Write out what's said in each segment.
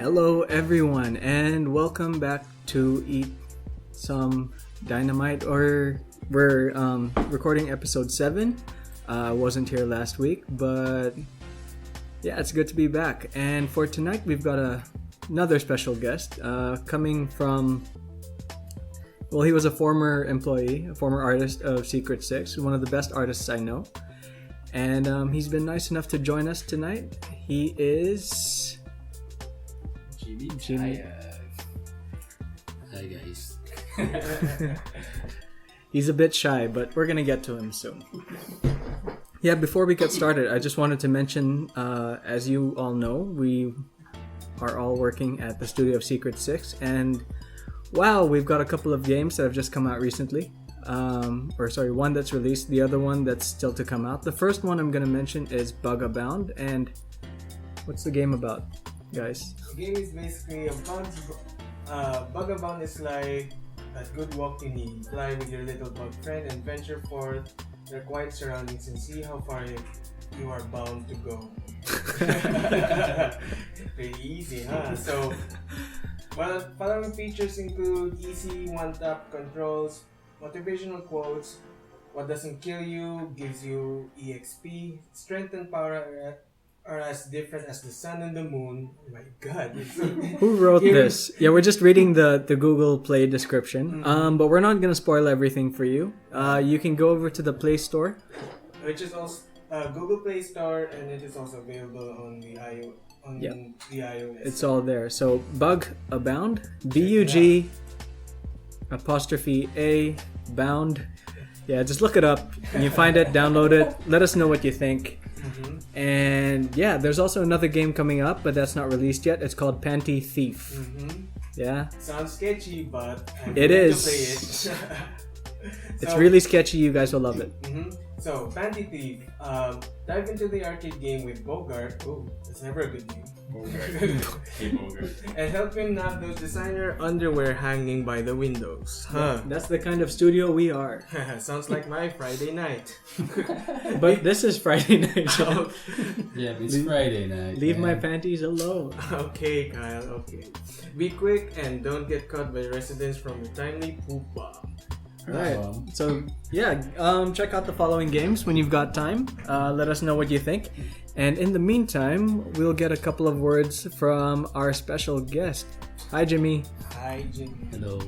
Hello everyone and welcome back to Eat Some Dynamite, or we're recording episode 7. Wasn't here last week, but yeah, it's good to be back. And for tonight we've got another special guest coming from, well, he was a former employee, a former artist of Secret 6, one of the best artists I know. And he's been nice enough to join us tonight. He is Jimmy Jimmy. Hi guys. He's a bit shy, but we're gonna get to him soon. Yeah, before we get started, I just wanted to mention, as you all know, we are all working at the studio of Secret 6, and wow, we've got a couple of games that have just come out recently. One that's released, the other one that's still to come out. The first one I'm gonna mention is Bugabound, and what's the game about, guys? The game is basically Bugabound is like that good walk you need. Fly with your little bug friend and venture forth their quiet surroundings and see how far you are bound to go. Pretty easy, huh? So, well, following features include easy one-tap controls, motivational quotes, what doesn't kill you gives you EXP, strength and power are as different as the sun and the moon. Oh my god. Who wrote this? Yeah, we're just reading the Google Play description. But we're not going to spoil everything for you. You can go over to the Play Store. Which is also Google Play Store, and it is also available on the iOS. It's all there. So Bugabound, B-U-G 'A bound. Yeah, just look it up. And you find it, download it. Let us know what you think. And yeah, there's also another game coming up, but that's not released yet. It's called Panty Thief. Yeah. Sounds sketchy, but I'm it going is. to play it. It's really sketchy. You guys will love it. So, Panty Thief. Dive into the arcade game with Bogart. Oh, that's never a good name. Bogart. And help him nab those designer underwear hanging by the windows. Huh. That's the kind of studio we are. Sounds like my Friday night. But this is Friday night. So Yeah, it's Friday night. leave my panties alone. Okay, Kyle, okay. Be quick and don't get caught by residents from the timely poop bomb. Right. So yeah, check out the following games when you've got time. Let us know what you think. And in the meantime, we'll get a couple of words from our special guest. Hi, Jimmy. Hi, Jimmy. Hello.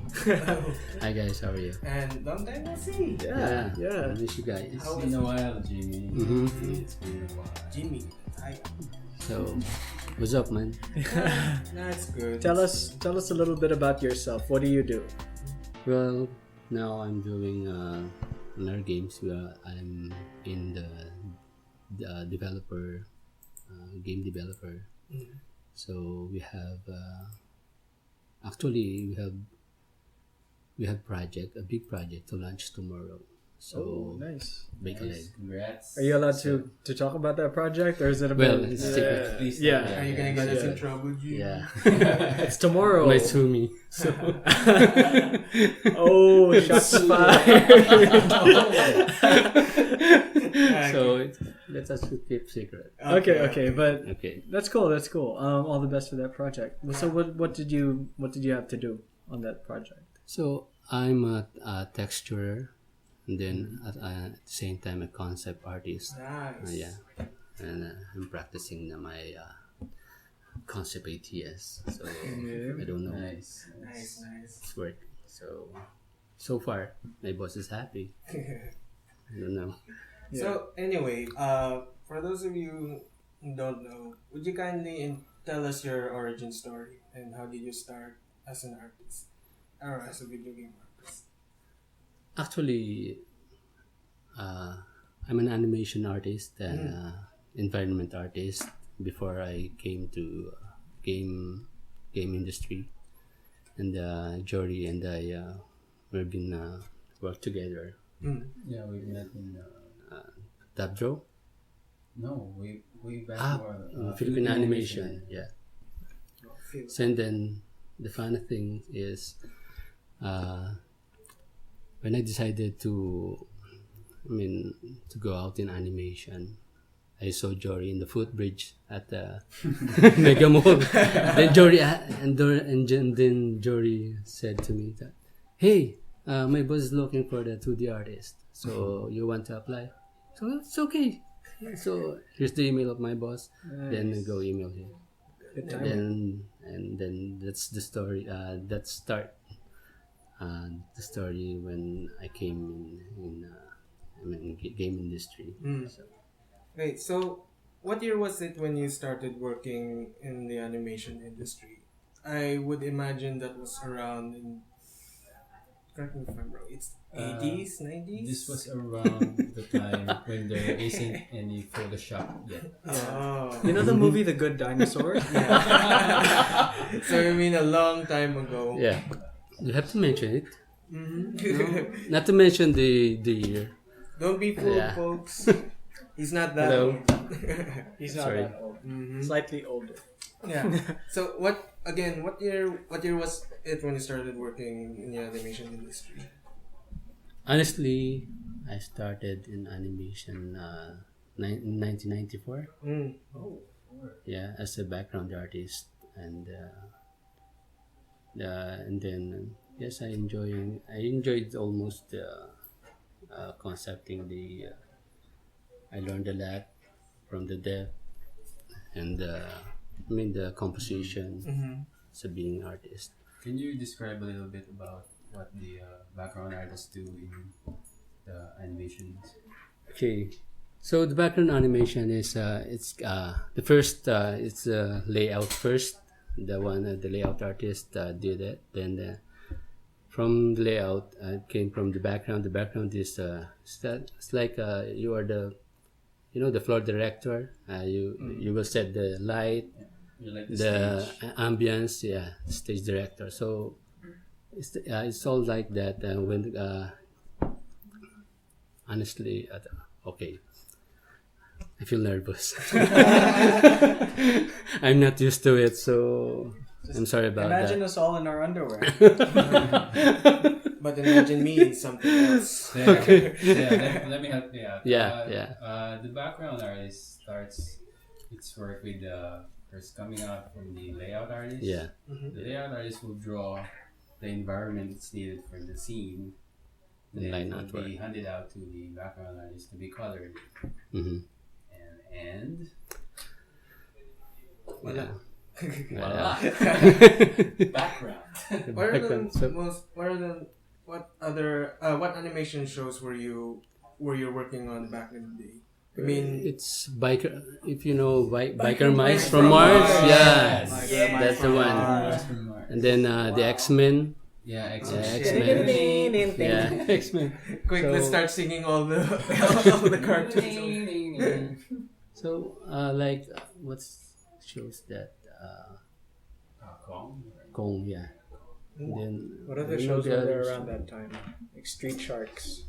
Hi guys, how are you? And long time no see. Yeah. I miss you guys. How It's been a while, Jimmy. It's been a while. Jimmy. Hi. So, what's up, man? That's good. Tell us a little bit about yourself. What do you do? Well, now I'm doing another games. I'm in the developer, game developer. So we have we have a big project to launch tomorrow. So nice. big leg. Congrats. Are you allowed to talk about that project, or is it Well, about? it's secret. Yeah. Are you gonna get us in trouble, Jimmy? Yeah. It's tomorrow. Might sue me. So Oh, shots fired. Let's just keep secret. Okay, but Okay. that's cool. All the best for that project. So what did you have to do on that project? So I'm a texturer, and then at the same time a concept artist. Nice. Yeah, and I'm practicing my concept ATS. So I don't know. Nice. Nice. It's work. So far my boss is happy. I don't know. So anyway, for those of you who don't know, would you kindly tell us your origin story and how did you start as an artist or as a video game artist? Actually, I'm an animation artist and environment artist before I came to game industry, and Jory and I we've been work together. Yeah, we met in. Dabdro? No, we back in Philippine animation. Yeah. Feel. So and then the funny thing is, when I decided to go out in animation, I saw Jory in the footbridge at the Mega Mall. Then Jory then Jory said to me that, "Hey, my boss is looking for the 2D artist. So you want to apply?" So it's okay. So here's the email of my boss. Then I go email him. Good timing. Then that's the story. That start. The story when I came in game industry. So, Wait, so what year was it when you started working in the animation industry? I would imagine that was around in, correct me if I'm wrong, it's 80s, 90s? This was around the time when there isn't any Photoshop yet. Oh. You know the movie The Good Dinosaur? So you mean a long time ago? yeah, you have to mention it. Mm-hmm. Not to mention the year. Don't be fooled, Yeah. folks. He's not that Hello. old. He's not Sorry. that old. Mhm. Slightly older. Yeah. So what year was it when you started working in the animation industry? Honestly, I started in animation in 1994. Mm. Yeah, as a background artist, and then yes, I enjoyed almost concepting the. I learned a lot from the dev, and the composition Mm-hmm. as a being artist. Can you describe a little bit about what the background artists do in the animations? Okay, so the background animation is it's the first it's layout first. The layout artist did it. Then from the layout came from the background. The background is it's like you are the floor director. You will set the light, You like the stage. ambience, stage director. So it's all like that. When honestly, okay, I feel nervous. I'm not used to it, so I'm sorry about Imagine that. us all in our underwear. But imagine me in something else. Let me help you out. The background artist starts its work with first coming out from the layout artist. Yeah, The layout artist will draw the environment that's needed for the scene. The line Then it will artwork. be handed out to the background artist to be colored. mm-hmm. And Yeah. voila. Yeah. Background. What animation shows were you working on back in the day? I mean, It's biker. If you know biker Mice mice from from Mars, Mars. yeah, Yeah, that's the one. And then the X-Men. Yeah, Yeah, X-Men. X-Men. Yeah, X-Men. quick, So- let's start singing all the all the cartoons. So what shows that Kong. Kong, yeah. Then What other you know shows the were there others? around that time? Like Street Sharks.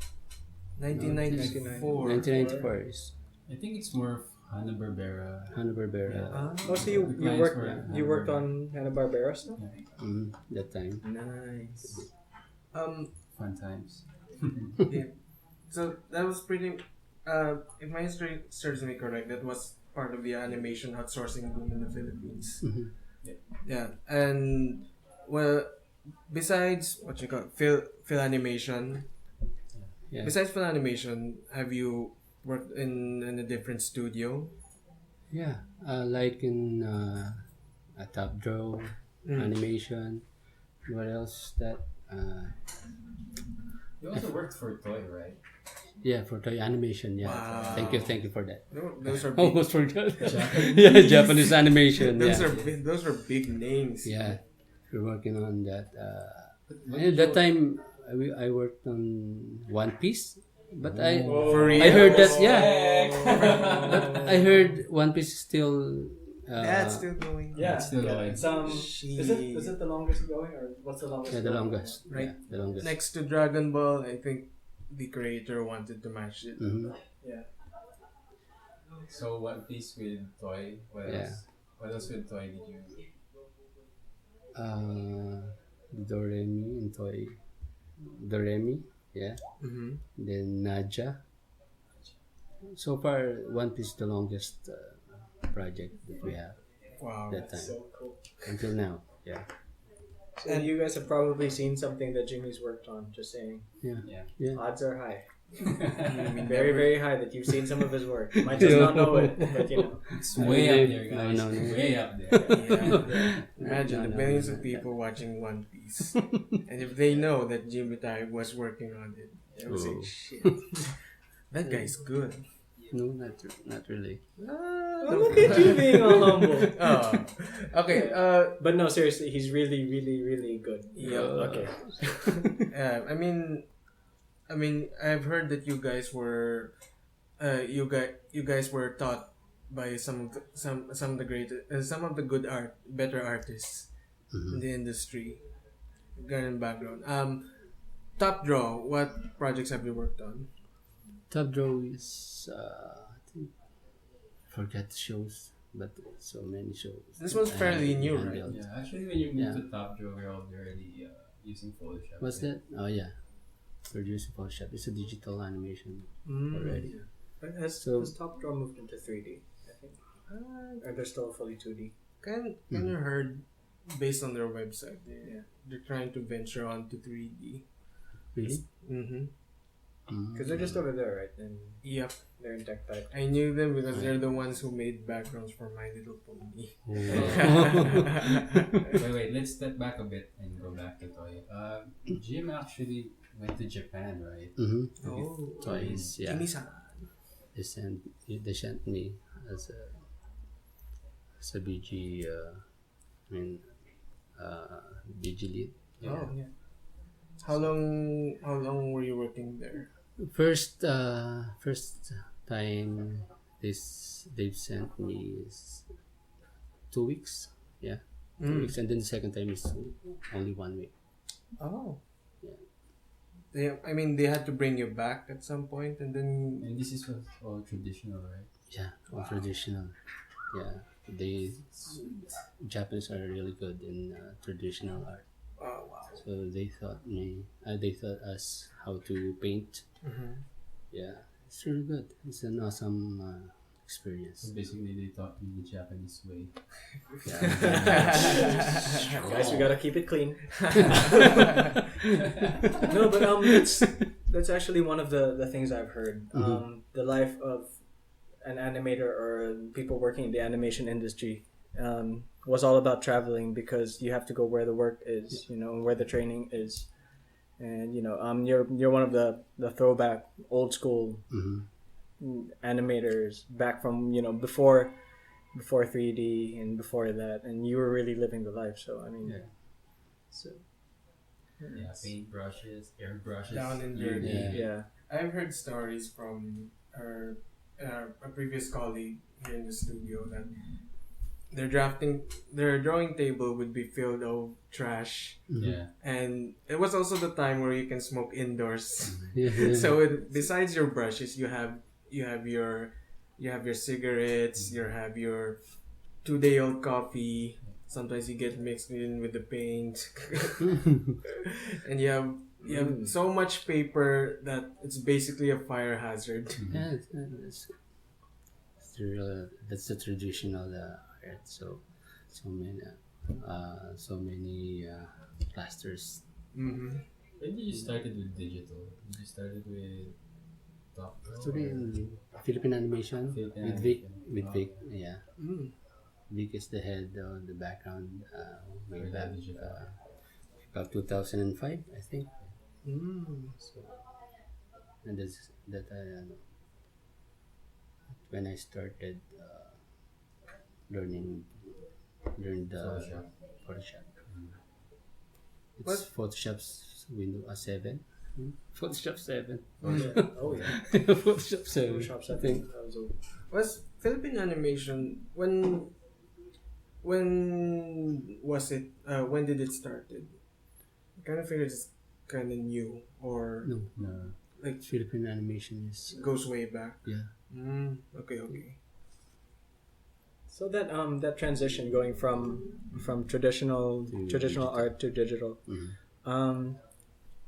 1994. 1994 is I think it's more of Hanna-Barbera. Hanna-Barbera. Oh, so you Clients worked were you worked Hanna-Barbera. on Hanna-Barbera stuff? That time. Nice. Fun times. Yeah. So that was pretty. If my history serves me correct, that was part of the animation outsourcing boom in the Philippines. Mhm. Yeah, and well, besides what you call film animation, Yeah. besides film animation, have you worked in a different studio? Yeah. Like in a Top Draw animation. What else? That You also worked for Toy, right? yeah, for toy animation. Yeah. Wow. Thank you for that. Those are big, Almost forgot. Yeah, Japanese animation. those Yeah. are big, those are big names. Yeah, we're working on that. At that time, I worked on One Piece, but For real? I heard that but I heard One Piece is still. That's still going. Yeah, It's still going. It's, is it the longest going or what's the longest? Yeah, the going? longest. Right. Yeah, the longest. Next to Dragon Ball, I think the creator wanted to match it. Mhm. Yeah. So One Piece with Toy. What Yeah. else? What else with Toy did you? Doremi and Toy. Doremi, yeah. Mm-hmm. Then Naja. so far, One Piece is the longest project that we have Wow, that that's time So cool. until now. Yeah, So you guys have probably seen something that Jimmy's worked on. Just saying, yeah, Yeah. yeah. odds are high, we very never- very high that you've seen some of his work. You might just not know it, but you know. It's way up there, No, guys. no, no. Way up there. Yeah. Imagine the No, millions no. of people watching One Piece, and if they know that Jimmy Tayag was working on it, they would say, Oh. "Shit, that guy's good." No, not really. Look at you being all humble. Oh, okay. But no, seriously, he's really really really good. Yeah. Okay. I mean, I've heard that you guys were, you guys were taught by some of the great, some of the better artists in the industry. Ganun background. Top Draw. What projects have you worked on? Top Draw is I think forget shows, but so many shows. This was I fairly haven't new, right? handled. Yeah, actually, when you Yeah. moved to Top Draw, we're already using Photoshop. What's that? Oh yeah, producing Photoshop. It's a digital animation already. Has Top Draw moved into 3D? I think. Or they're still fully 2D? Kind of heard based on their website. They're trying to venture onto 3D. Really? Mm-hmm. Because they're just over there, right? And Yep. they're in tech type. I knew them because they're the ones who made backgrounds for My Little Pony. Wait, let's step back a bit and go back to Toy. Jim actually went to Japan, right? Mm-hmm. Oh. Twice, yeah. Kinisan. They sent me as a BG. BG lead. Oh, yeah. How long were you working there? First time they've sent me is 2 weeks. Yeah, 2 weeks, and then the second time is only 1 week. Oh. Yeah. They had to bring you back at some point, and then. And this is all traditional, right? Yeah, all traditional. Yeah, Japanese are really good in traditional art. Oh wow. So they taught us how to paint. Yeah, it's really good. It's an awesome experience. So basically, they taught you the Japanese way. Guys, we gotta keep it clean. No, but that's actually one of the things I've heard. The life of an animator or people working in the animation industry was all about traveling, because you have to go where the work is, where the training is, and you're one of the throwback old school animators back from before 3D and before that, and you were really living the life. So I mean, so Yeah, paint brushes, air brushes. Down and dirty. yeah. I've heard stories from a previous colleague here in the studio that their drawing table would be filled of trash, Yeah. and it was also the time where you can smoke indoors. Yeah. So besides your brushes, you have your cigarettes, you have your 2-day-old coffee. Sometimes you get mixed in with the paint, and you have so much paper that it's basically a fire hazard. Yeah, that's the traditional art. So many plasters. Mm-hmm. When did you started with digital? Did you started with Top Draw? Actually, Philippine animation Philippine with Vic. animation. With Wow. Vic, yeah. Mm. Vic is the head of the background. Way With back, digital. about 2005, I think. Mm. So, and that when I started learned the Photoshop. It's Photoshop's Windows 7. Photoshop 7. Oh yeah. Photoshop 7. Photoshop I think. that was Was Philippine animation when was it? When did it started? I kind of figured it's kind of new, or No, like Philippine animation is goes way back. yeah. Okay. So that transition going from traditional digital. art to digital, Mhm.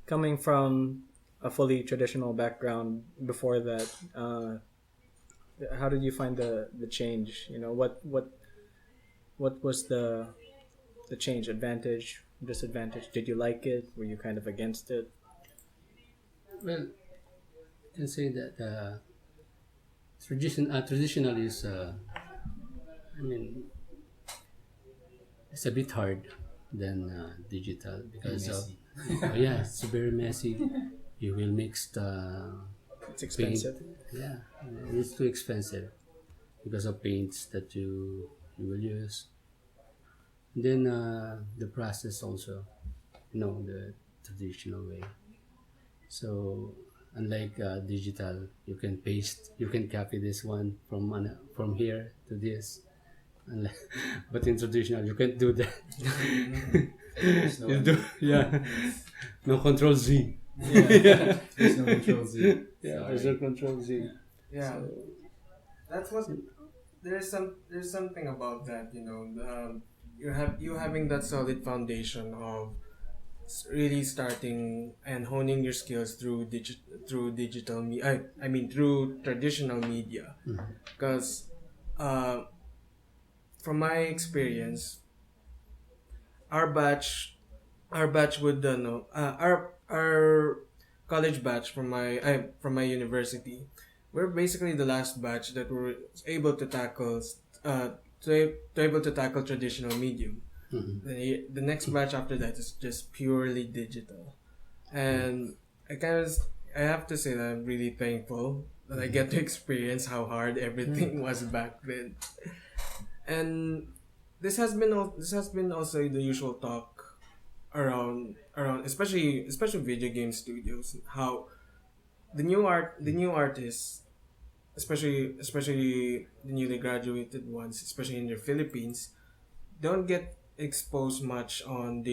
coming from a fully traditional background before that, how did you find the change? You know, what was the change? Advantage, disadvantage? Did you like it? Were you kind of against it? Well, I can say that traditional is, I mean, it's a bit hard than digital because of yeah, it's very messy. You will mix the It's expensive. yeah, it's too expensive because of paints that you will use. Then the process also, the traditional way. So unlike digital, you can copy this one from here to this. But in traditional, you can't do that. There's no, Yeah, no control Z. yeah. There's no control Z. Yeah, Sorry. there's no control Z. Yeah, that's what. There's something about that, you having that solid foundation of really starting and honing your skills through digital media. I mean through traditional media, because from my experience, our batch would know our college batch from my university. We're basically the last batch that were able to tackle traditional medium. The next batch after that is just purely digital, and I have to say that I'm really thankful that I get to experience how hard everything was back then. And this has been also the usual talk around especially video game studios, how the new artists, especially the newly graduated ones, especially in the Philippines, don't get exposed much on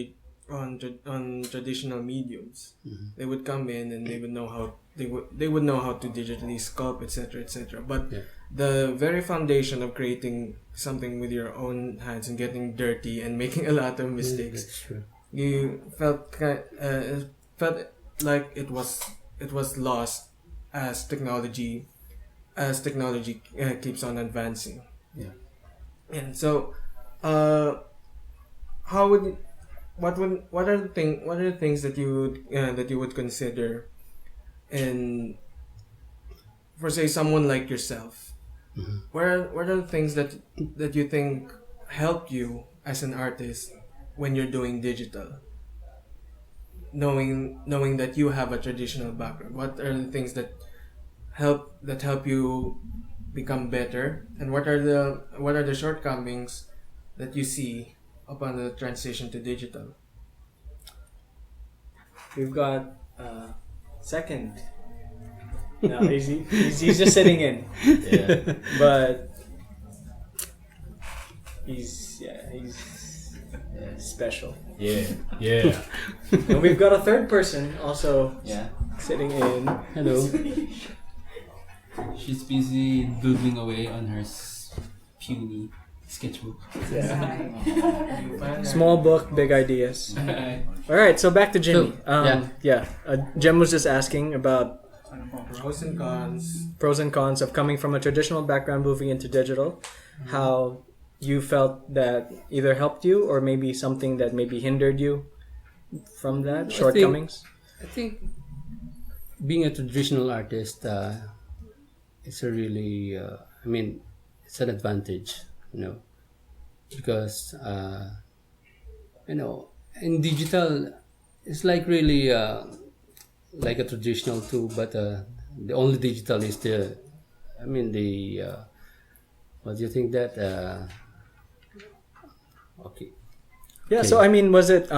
traditional mediums. They would come in and they would know how to digitally sculpt, etc. But the very foundation of creating something with your own hands and getting dirty and making a lot of mistakes, That's true. you felt like it was lost as technology keeps on advancing. Yeah. And so what are the things that you would consider in, for say, someone like yourself? What are the things that you think help you as an artist when you're doing digital, knowing that you have a traditional background? What are the things that help you become better, and what are the shortcomings that you see upon the transition to digital? We've got second. No, he's just sitting in. Yeah. But he's special. Yeah. And we've got a third person also Yeah. sitting in. Hello. She's busy doodling away on her puny sketchbook. Yeah. Small book, big ideas. Yeah. All right, so back to Jimmy. So, Jem was just asking about Pros and cons of coming from a traditional background moving into digital. How you felt that either helped you or maybe something that maybe hindered you from that, shortcomings. I think being a traditional artist, it's a really, it's an advantage, because, in digital, it's like really like a traditional too, but the only digital is what do you think that, okay. Yeah, Okay. so I mean, was it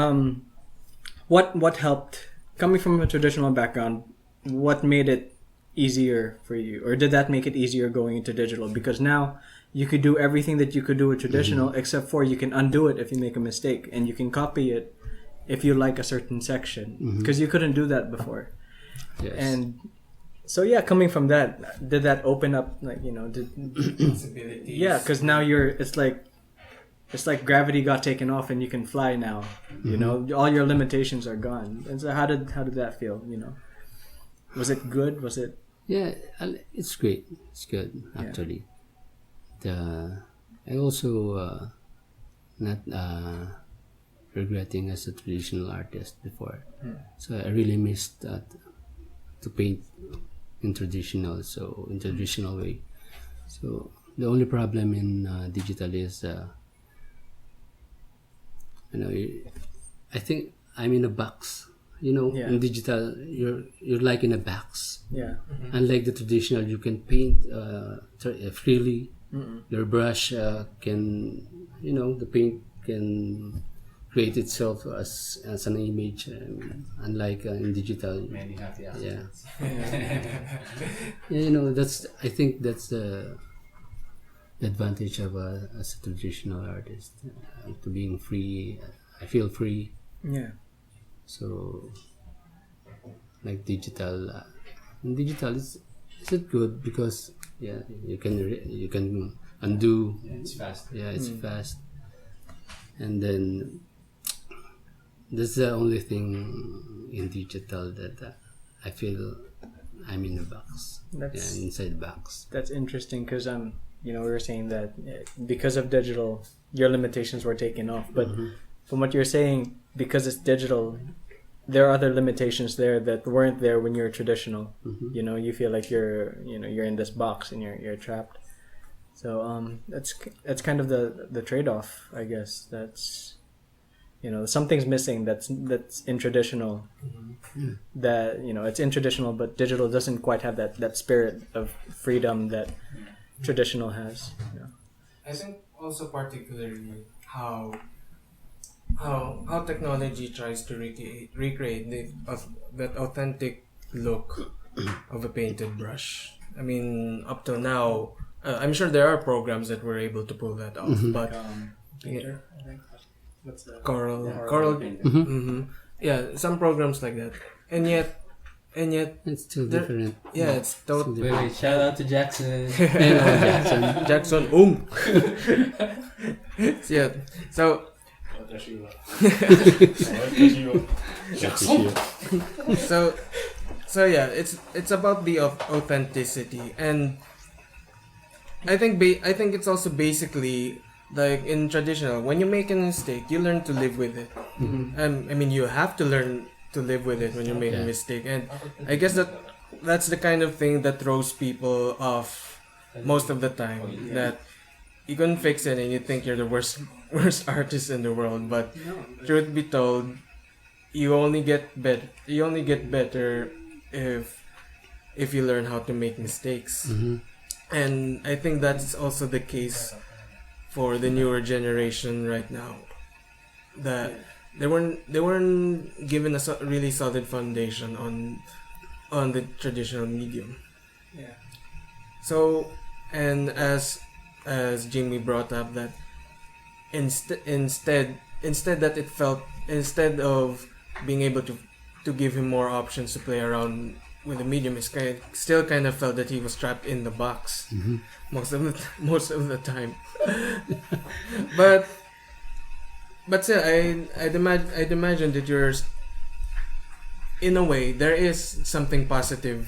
what helped coming from a traditional background? What made it easier for you, or did that make it easier going into digital? Because now you could do everything that you could do with traditional, except for you can undo it if you make a mistake, and you can copy it if you like a certain section, because you couldn't do that before. Yes. And so coming from that, did that open up possibilities. yeah, because now it's like gravity got taken off and you can fly now. All your limitations are gone. And so how did that feel? Was it good? Was it Yeah, it's great. It's good actually. I also not regretting as a traditional artist before. So I really missed that to paint in traditional way. So the only problem in digital is I think I'm in a box. In digital, you're like in a box. Yeah. Unlike the traditional, you can paint freely. Your brush can, the paint can create itself as an image. Unlike in digital, Many happy yeah, accidents. I think that's the advantage of as a traditional artist to being free. I feel free. Yeah. So, like digital, in digital is it good because you can undo. Yeah, it's fast. Yeah, it's fast, and then that's the only thing in digital that I feel I'm in the box. Inside the box. That's interesting because we were saying that because of digital, your limitations were taken off, but from what you're saying, because it's digital, there are other limitations there that weren't there when you're traditional. You feel like you're in this box and you're trapped. So that's kind of the trade-off, I guess. That's something's missing that's in traditional. That it's in traditional, but digital doesn't quite have that spirit of freedom that traditional has. I think also particularly how technology tries to recreate that authentic look of a painted brush. I mean, up till now, I'm sure there are programs that were able to pull that off, but Painter, I think. What's that? Coral. Yeah, some programs like that, and yet It's still different. yeah, it's totally Wait, shout out to Jackson. Jackson. Yeah, so so yeah, it's about the authenticity, and I think it's also basically like in traditional, when you make a mistake, you learn to live with it. I mean, you have to learn to live with it when you make a mistake, and I guess that's the kind of thing that throws people off most of the time. That you can fix it and you think you're the worst artist in the world, but truth be told, you only get better if you learn how to make mistakes. And I think that's also the case for the newer generation right now, that they weren't given a really solid foundation on the traditional medium. Yeah. So, and as Jimmy brought up, that instead of being able to give him more options to play around with the medium, it still kind of felt that he was trapped in the box most of the time. but still, I'd imagine that you're, in a way, there is something positive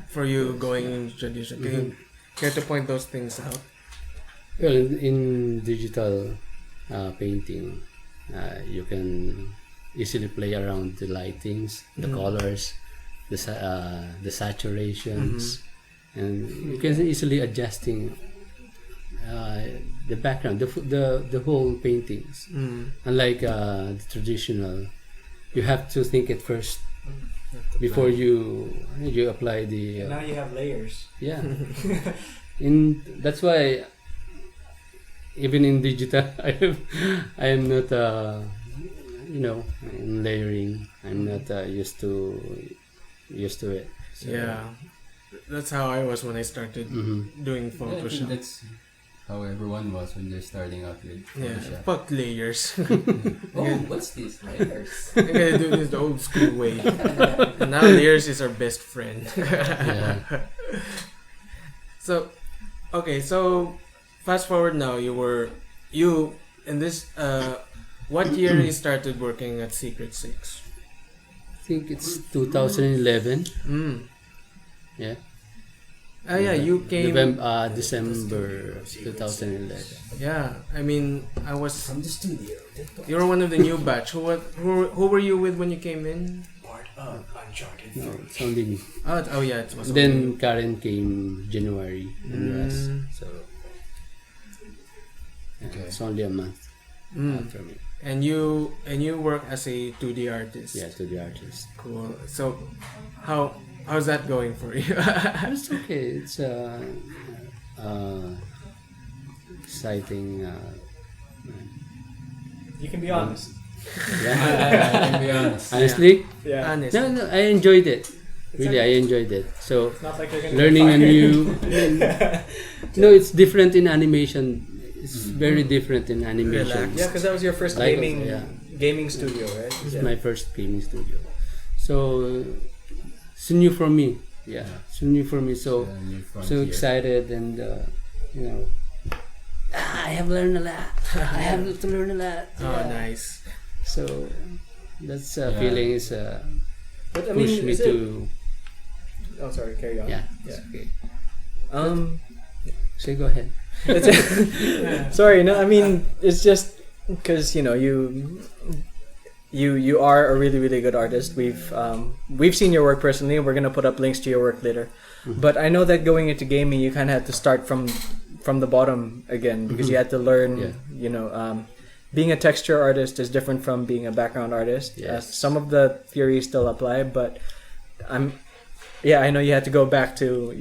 for you going into tradition. Can you care to point those things out? Well, in digital painting, you can easily play around the lightings, the colors, the saturations, and you can easily adjusting the background, the whole paintings. Unlike the traditional, you have to think it first before you apply the. Now you have layers. Yeah, that's why even in digital, I am not in layering. I'm not used to it. So, yeah, that's how I was when I started doing Yeah, I think Photoshop. that's how everyone was when they're starting out with Yeah, Photoshop. fuck layers. Oh, what's this? Layers. I'm gonna do this the old school way. And now layers is our best friend. Yeah. So, okay, so fast forward now. You in this. What year you started working at Secret 6? I think it's 2011. Mm. Yeah. Yeah, you came. December 2011. Yeah, I mean, I was. From the studio. You were one of the new batch. Who were you with when you came in? Part of Uncharted. No, it's only me. Oh yeah, it was. Then Karen came January and Russ. So Okay. it's only a month after me. And you work as a 2D artist. Yeah, to the artist. Cool. So, how's that going for you? It's okay. It's exciting. You can be honest. Yeah. To be honest. Honestly, Yeah. Honest. no, I enjoyed it. Really, I enjoyed it. So Not like you're gonna learning a get new. No, it's different in animation. It's very different in animation. Relax. Yeah, because that was your first Like, gaming studio, right? It's my first gaming studio. So it's new for me. Yeah, it's new for me. So New so frontier. excited and you know. I have learned a lot. I have to learn a lot. Oh, nice. So that's Yeah. feeling is But I push mean, me is to Oh, sorry. Carry on. yeah. Yeah. It's okay. So go ahead. Sorry. No, I mean it's just because you are a really really good artist. We've seen your work personally. We're gonna put up links to your work later. But I know that going into gaming, you kind of had to start from the bottom again because you had to learn. Yeah. You know, being a texture artist is different from being a background artist. Yes. Some of the theories still apply, but I know you had to go back to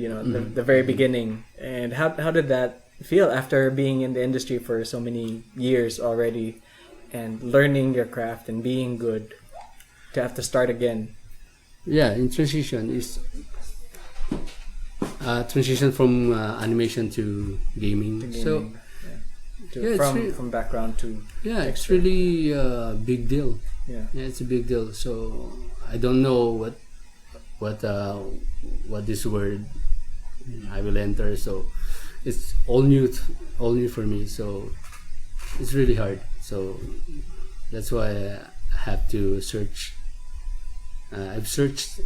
the very beginning. And how did that feel after being in the industry for so many years already, and learning your craft and being good, to have to start again? Yeah, in transition is transition from animation to gaming. So yeah, it's from background to yeah, it's texture. really a big deal. Yeah. Yeah, it's a big deal. So I don't know what this word I will enter. So it's all new for me. So it's really hard. So that's why I have to search. I've searched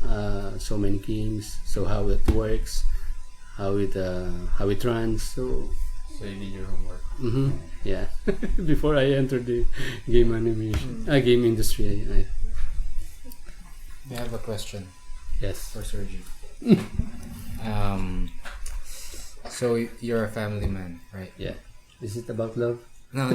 so many games. So how it works, how it runs. So you did your homework. yeah. Before I entered the game animation, game industry, I I have a question yes. for Sergi. So you're a family man, right? Yeah. Is it about love? No.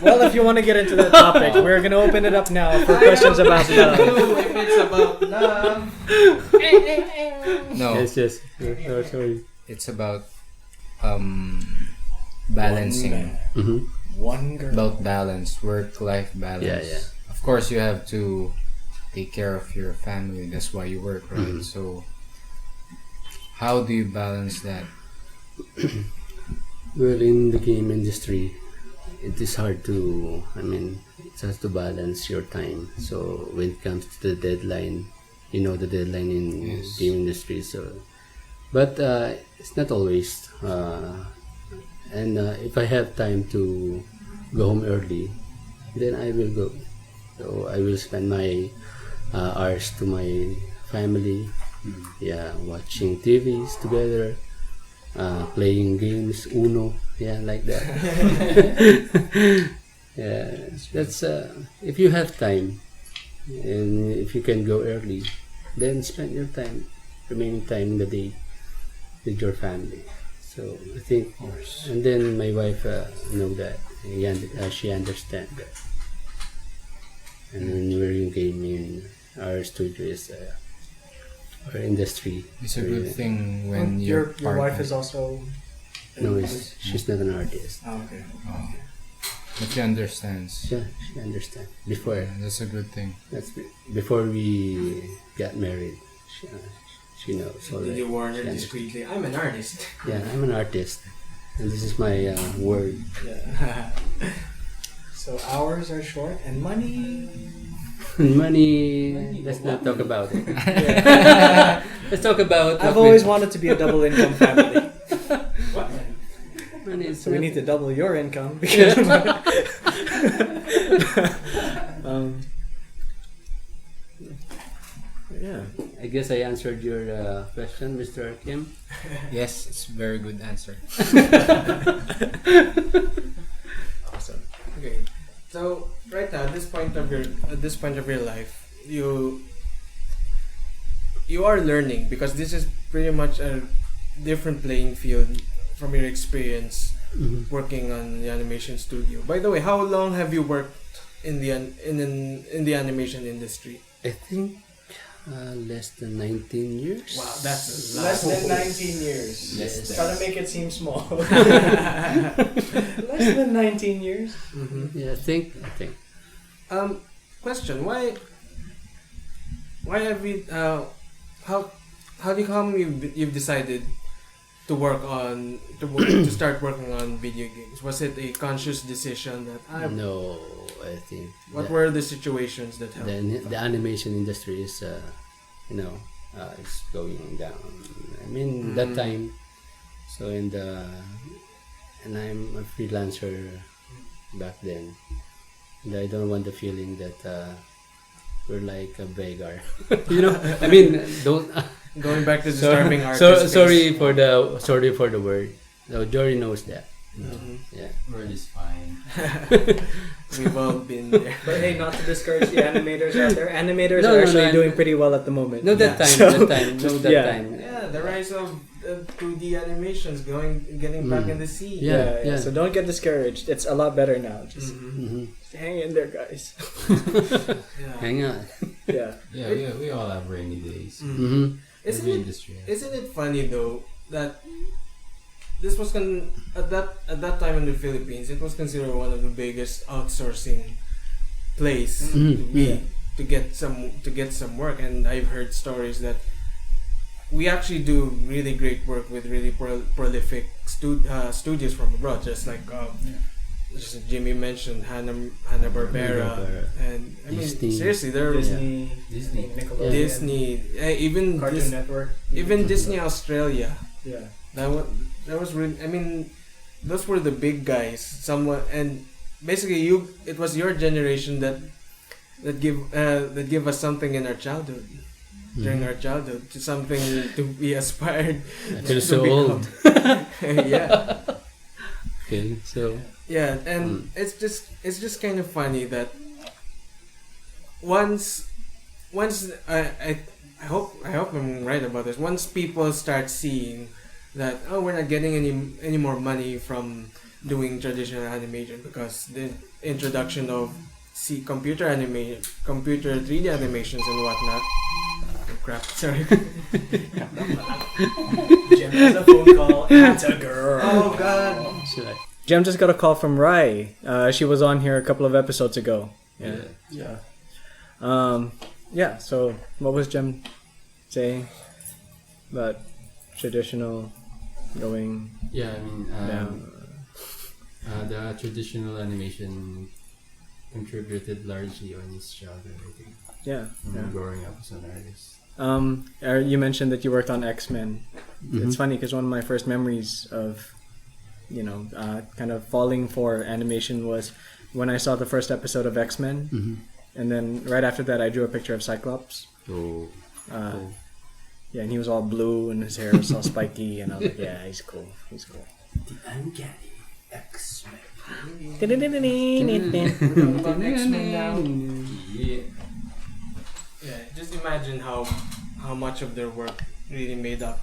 Well, if you want to get into that topic, we're gonna open it up now for questions about love. If it's about love. No. Yes. Oh, sorry. It's about balancing. One girl. About balance, work-life balance. Yeah. Of course, you have to take care of your family. That's why you work, right? So, how do you balance that? Well, in the game industry, it is hard to. It's hard to balance your time. So when it comes to the deadline, the deadline in Yes. game industry. So, but it's not always. And if I have time to go home early, then I will go. So I will spend my hours to my family. Yeah, watching TVs together, playing games, Uno, like that. Yeah, that's if you have time, and if you can go early, then spend your remaining time in the day with your family. So I think, and then my wife know that, she understand that. And when we're in gaming, our studio is our industry. It's a good thing when your partner- wife is also. No, she's not an artist. Oh, okay. But she understands. Yeah, she understand. Before, That's a good thing. before we got married, she knows already. You warn her She discreetly. I'm an artist. Yeah, I'm an artist, and this is my word. Yeah. So hours are short and money. Money. Let's not talk about it. Let's talk about. I've always wanted to be a double income family. What? Money is So we not- need to double your income because. Yeah. I guess I answered your question, Mr. Kim. Yes, it's a very good answer. Awesome. Okay. So right now, at this point of your life, you are learning because this is pretty much a different playing field from your experience working on the animation studio. By the way, how long have you worked in the animation industry? I think less than 19 years. Wow, that's a lot. Less than 19 years. Yes. Try to make it seem small. Less than 19 years. Yeah, I think. Question: Why have you how do you come you've decided to to start working on video games? Was it a conscious decision that No, I think. What were the situations that helped? The animation industry is, is going down. I mean, that time. So and I'm a freelancer back then, and I don't want the feeling that we're like a beggar. I mean, don't. Going back to the starving artist. Sorry for the word. No, Jory knows that. Yeah. Word is fine. We've all been there. But hey, not to discourage the animators out there. Animators are actually doing pretty well at the moment. That time. Yeah, the rise of 2D animations getting back in the scene. Yeah. So don't get discouraged. It's a lot better now. Just hang in there, guys. Hang on. Yeah. Yeah, we all have rainy days. Isn't it funny though that this was at that time in the Philippines, it was considered one of the biggest outsourcing place to get some work, and I've heard stories that we actually do really great work with really prolific studios from abroad, just like just as Jimmy mentioned, Hanna-Barbera, and I mean seriously, there Disney, Nickelodeon, Disney, even Cartoon Network, even Disney Australia. Yeah. That was really. I mean, those were the big guys. And basically, it was your generation that give us something in our childhood, during our childhood, to something to be aspired. I feel so old. Yeah. Okay, so. Yeah, and it's just kind of funny that once I hope I'm right about this. Once people start seeing that we're not getting any more money from doing traditional animation because the introduction of computer 3D animations and whatnot. Oh crap! Sorry. Jim has a phone call. It's a girl. Oh god. Should I? Jem just got a call from Rai. She was on here a couple of episodes ago. Yeah. So what was Jem saying about traditional going? Yeah, I mean, down? the traditional animation contributed largely on his childhood, I think. Yeah. Growing up as an artist. You mentioned that you worked on X-Men. It's funny because one of my first memories of kind of falling for animation was when I saw the first episode of X-Men, and then right after that I drew a picture of Cyclops. Oh. Cool. Yeah, and he was all blue and his hair was all spiky, and I was like, yeah, he's cool. The Uncanny X-Men. About X-Men now. Yeah. Yeah, just imagine how much of their work really made up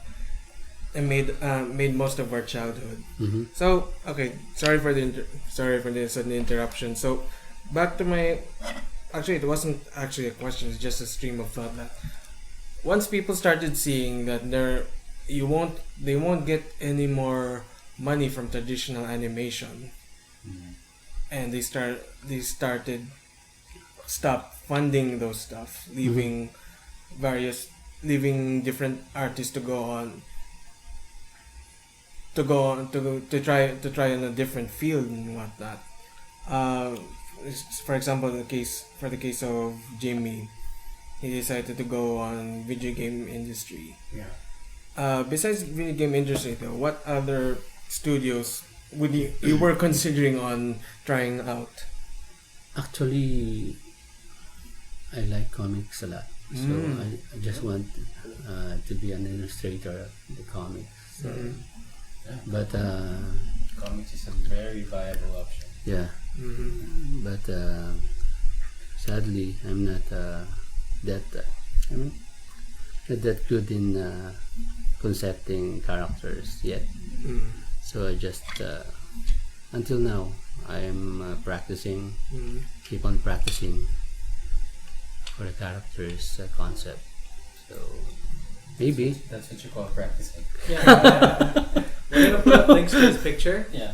and made most of our childhood. So okay, sorry for the sudden interruption. So back to actually it wasn't actually a question, it's just a stream of thought that once people started seeing that they won't get any more money from traditional animation, and they stop funding those stuff, leaving different artists to try in a different field and whatnot. For example, the case of Jimmy, he decided to go on video game industry. Yeah. Besides video game industry, though, what other studios you were considering on trying out? Actually, I like comics a lot. So I just want to be an illustrator of the comic. So, but Comics is a very viable option. yeah, but sadly I'm not that not that good in concepting characters yet. So I just until now I am practicing, keep on practicing for the character's concept. So maybe That's what you call practicing. Yeah. We're gonna put up links to his picture. Yeah.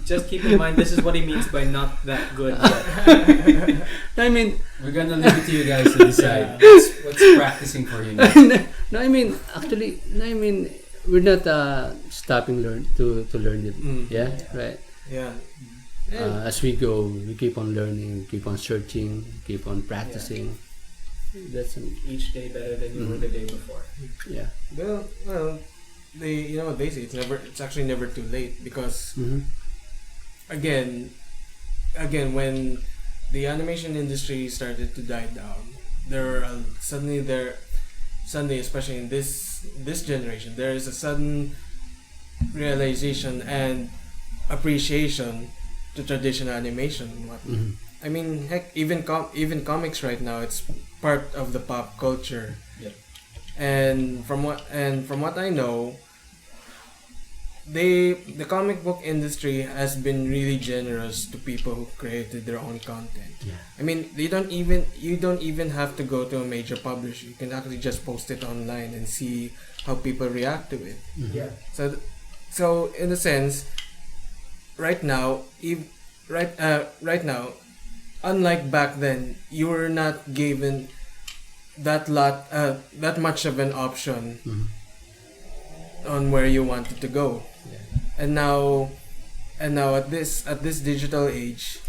Just keep in mind, this is what he means by not that good yet. I mean, We're gonna leave it to you guys to decide what's practicing for you. no, I mean actually, no, I mean we're not stopping to learn it. Yeah, right. Yeah. As we go, we keep on learning, keep on searching, keep on practicing. That's Each day better than you were the day before. yeah. Well, you know what they say, it's actually never too late, because again, when the animation industry started to die down, suddenly, especially in this generation, there is a sudden realization and appreciation to traditional animation and whatnot. I mean, heck, even comics right now, it's part of the pop culture. Yep. And from what I know, the comic book industry has been really generous to people who created their own content. Yeah. I mean, you don't even have to go to a major publisher. You can actually just post it online and see how people react to it. Yeah. So in a sense, right now, unlike back then, you were not given that much of an option on where you wanted to go. Yeah. And now at this digital age,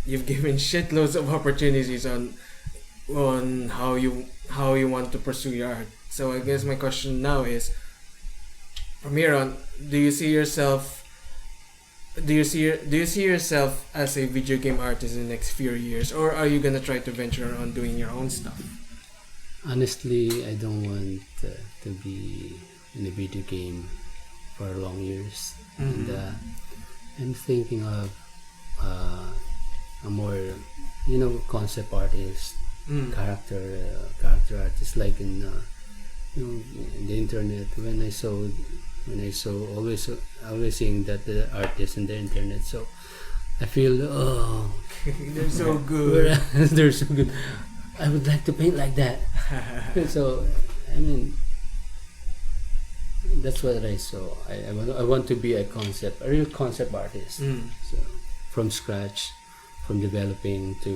you've given shitloads of opportunities on how you want to pursue your art. So I guess my question now is, from here on, do you see yourself as a video game artist in the next few years, or are you gonna try to venture on doing your own stuff? Honestly, I don't want to be in a video game for long years, and I'm thinking of a more, concept artist, character artist, like in in the internet. When I saw always seeing that the artists in the internet, so I feel They're so good. they're so good. I would like to paint like that. So I mean, that's what I saw. I want to be a real concept artist. So from scratch, from developing to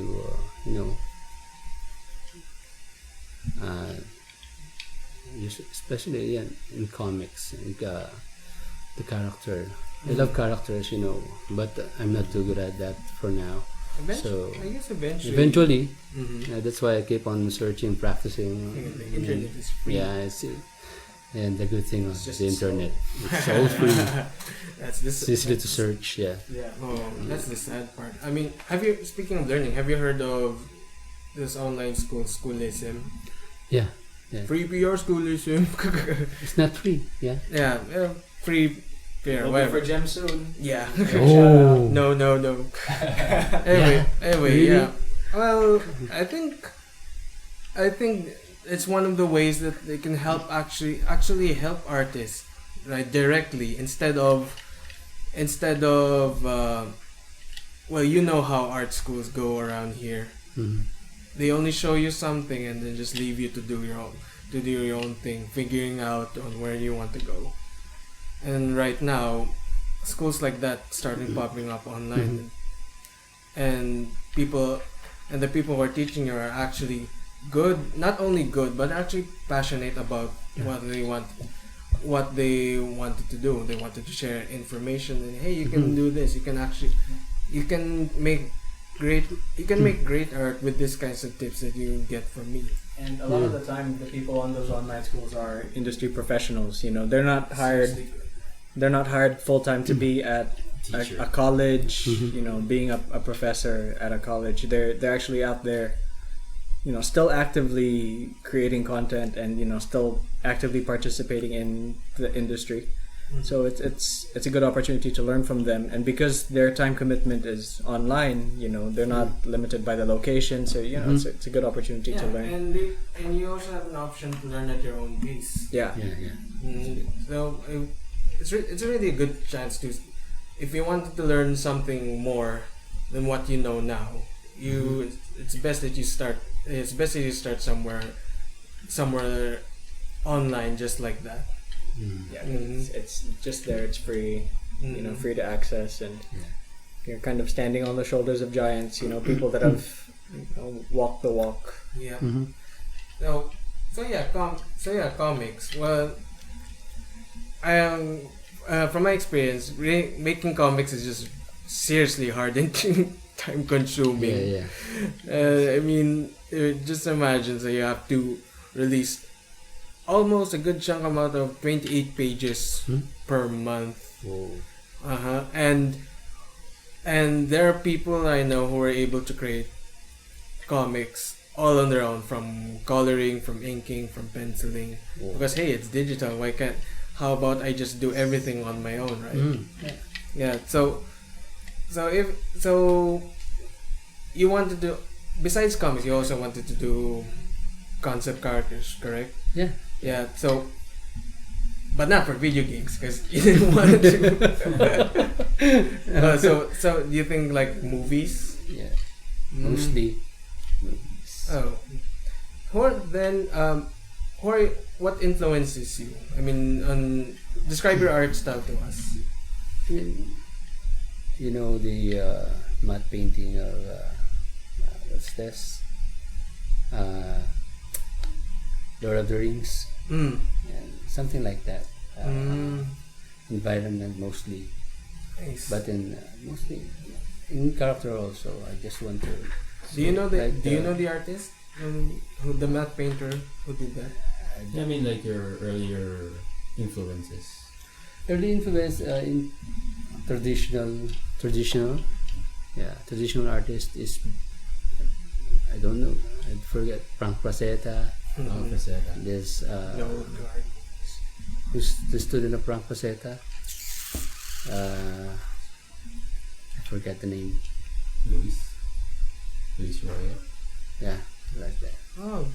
especially in comics, the character. I love characters, but I'm not too good at that for now. Eventually, that's why I keep on searching, practicing. The internet is free. Yeah, and the good thing of the internet, it's all free. It's easy to search. Yeah. Oh, that's the sad part. I mean, speaking of learning, have you heard of this online schoolism? Yeah. Free PR schoolism. It's not free. Yeah. Yeah, free PR. We'll be for Gem soon. Yeah. Oh. No. Anyway, Really? yeah. Well, I think it's one of the ways that they can help actually help artists, right, directly, instead of well, you know how art schools go around here. They only show you something and then just leave you to do your own thing, figuring out on where you want to go. And right now, schools like that started popping up online, and the people who are teaching you are actually good, not only good, but actually passionate about what they wanted to do. They wanted to share information, and hey, you can do this. You can make great art with these kinds of tips that you get from me. And a lot of the time, the people on those online schools are industry professionals. They're not hired. They're not hired full time to be at a college. Being a professor at a college. They're actually out there still actively creating content and still actively participating in the industry. So it's a good opportunity to learn from them, and because their time commitment is online, they're not limited by the location. So it's a good opportunity to learn. And you also have an option to learn at your own pace. Yeah. So it's really a good chance to, if you wanted to learn something more than what you know now, it's best that you start. It's best that you start somewhere online, just like that. Yeah, it's just there. It's free, free to access, and you're kind of standing on the shoulders of giants. People that have walked the walk. Yeah. So comics. Well, I am from my experience, making comics is just seriously hard and time consuming. I mean, just imagine, so you have to release almost a good chunk amount of 28 pages per month. Whoa. And there are people I know who are able to create comics all on their own, from coloring, from inking, from penciling. Whoa. Because hey, it's digital. How about I just do everything on my own, right? Yeah. So if you wanted to, besides comics, you also wanted to do concept characters, correct? Yeah, so, but not for video games, because you didn't want to. So do you think like movies? Yeah, mostly movies. What influences you? I mean, describe your art style to us. The matte painting of what's this? Lord of the Rings. And something like that. Environment mostly, Nice. but mostly in character also. I just want to. Do you know the artist? Who the matte painter who did that? I mean, like your earlier influences. Early influence in traditional artist is, I don't know, I forget, Frank Frazetta. There's who's the student of Frank Frazetta? I forget the name. Luis Roya. Yeah, like that. Oh,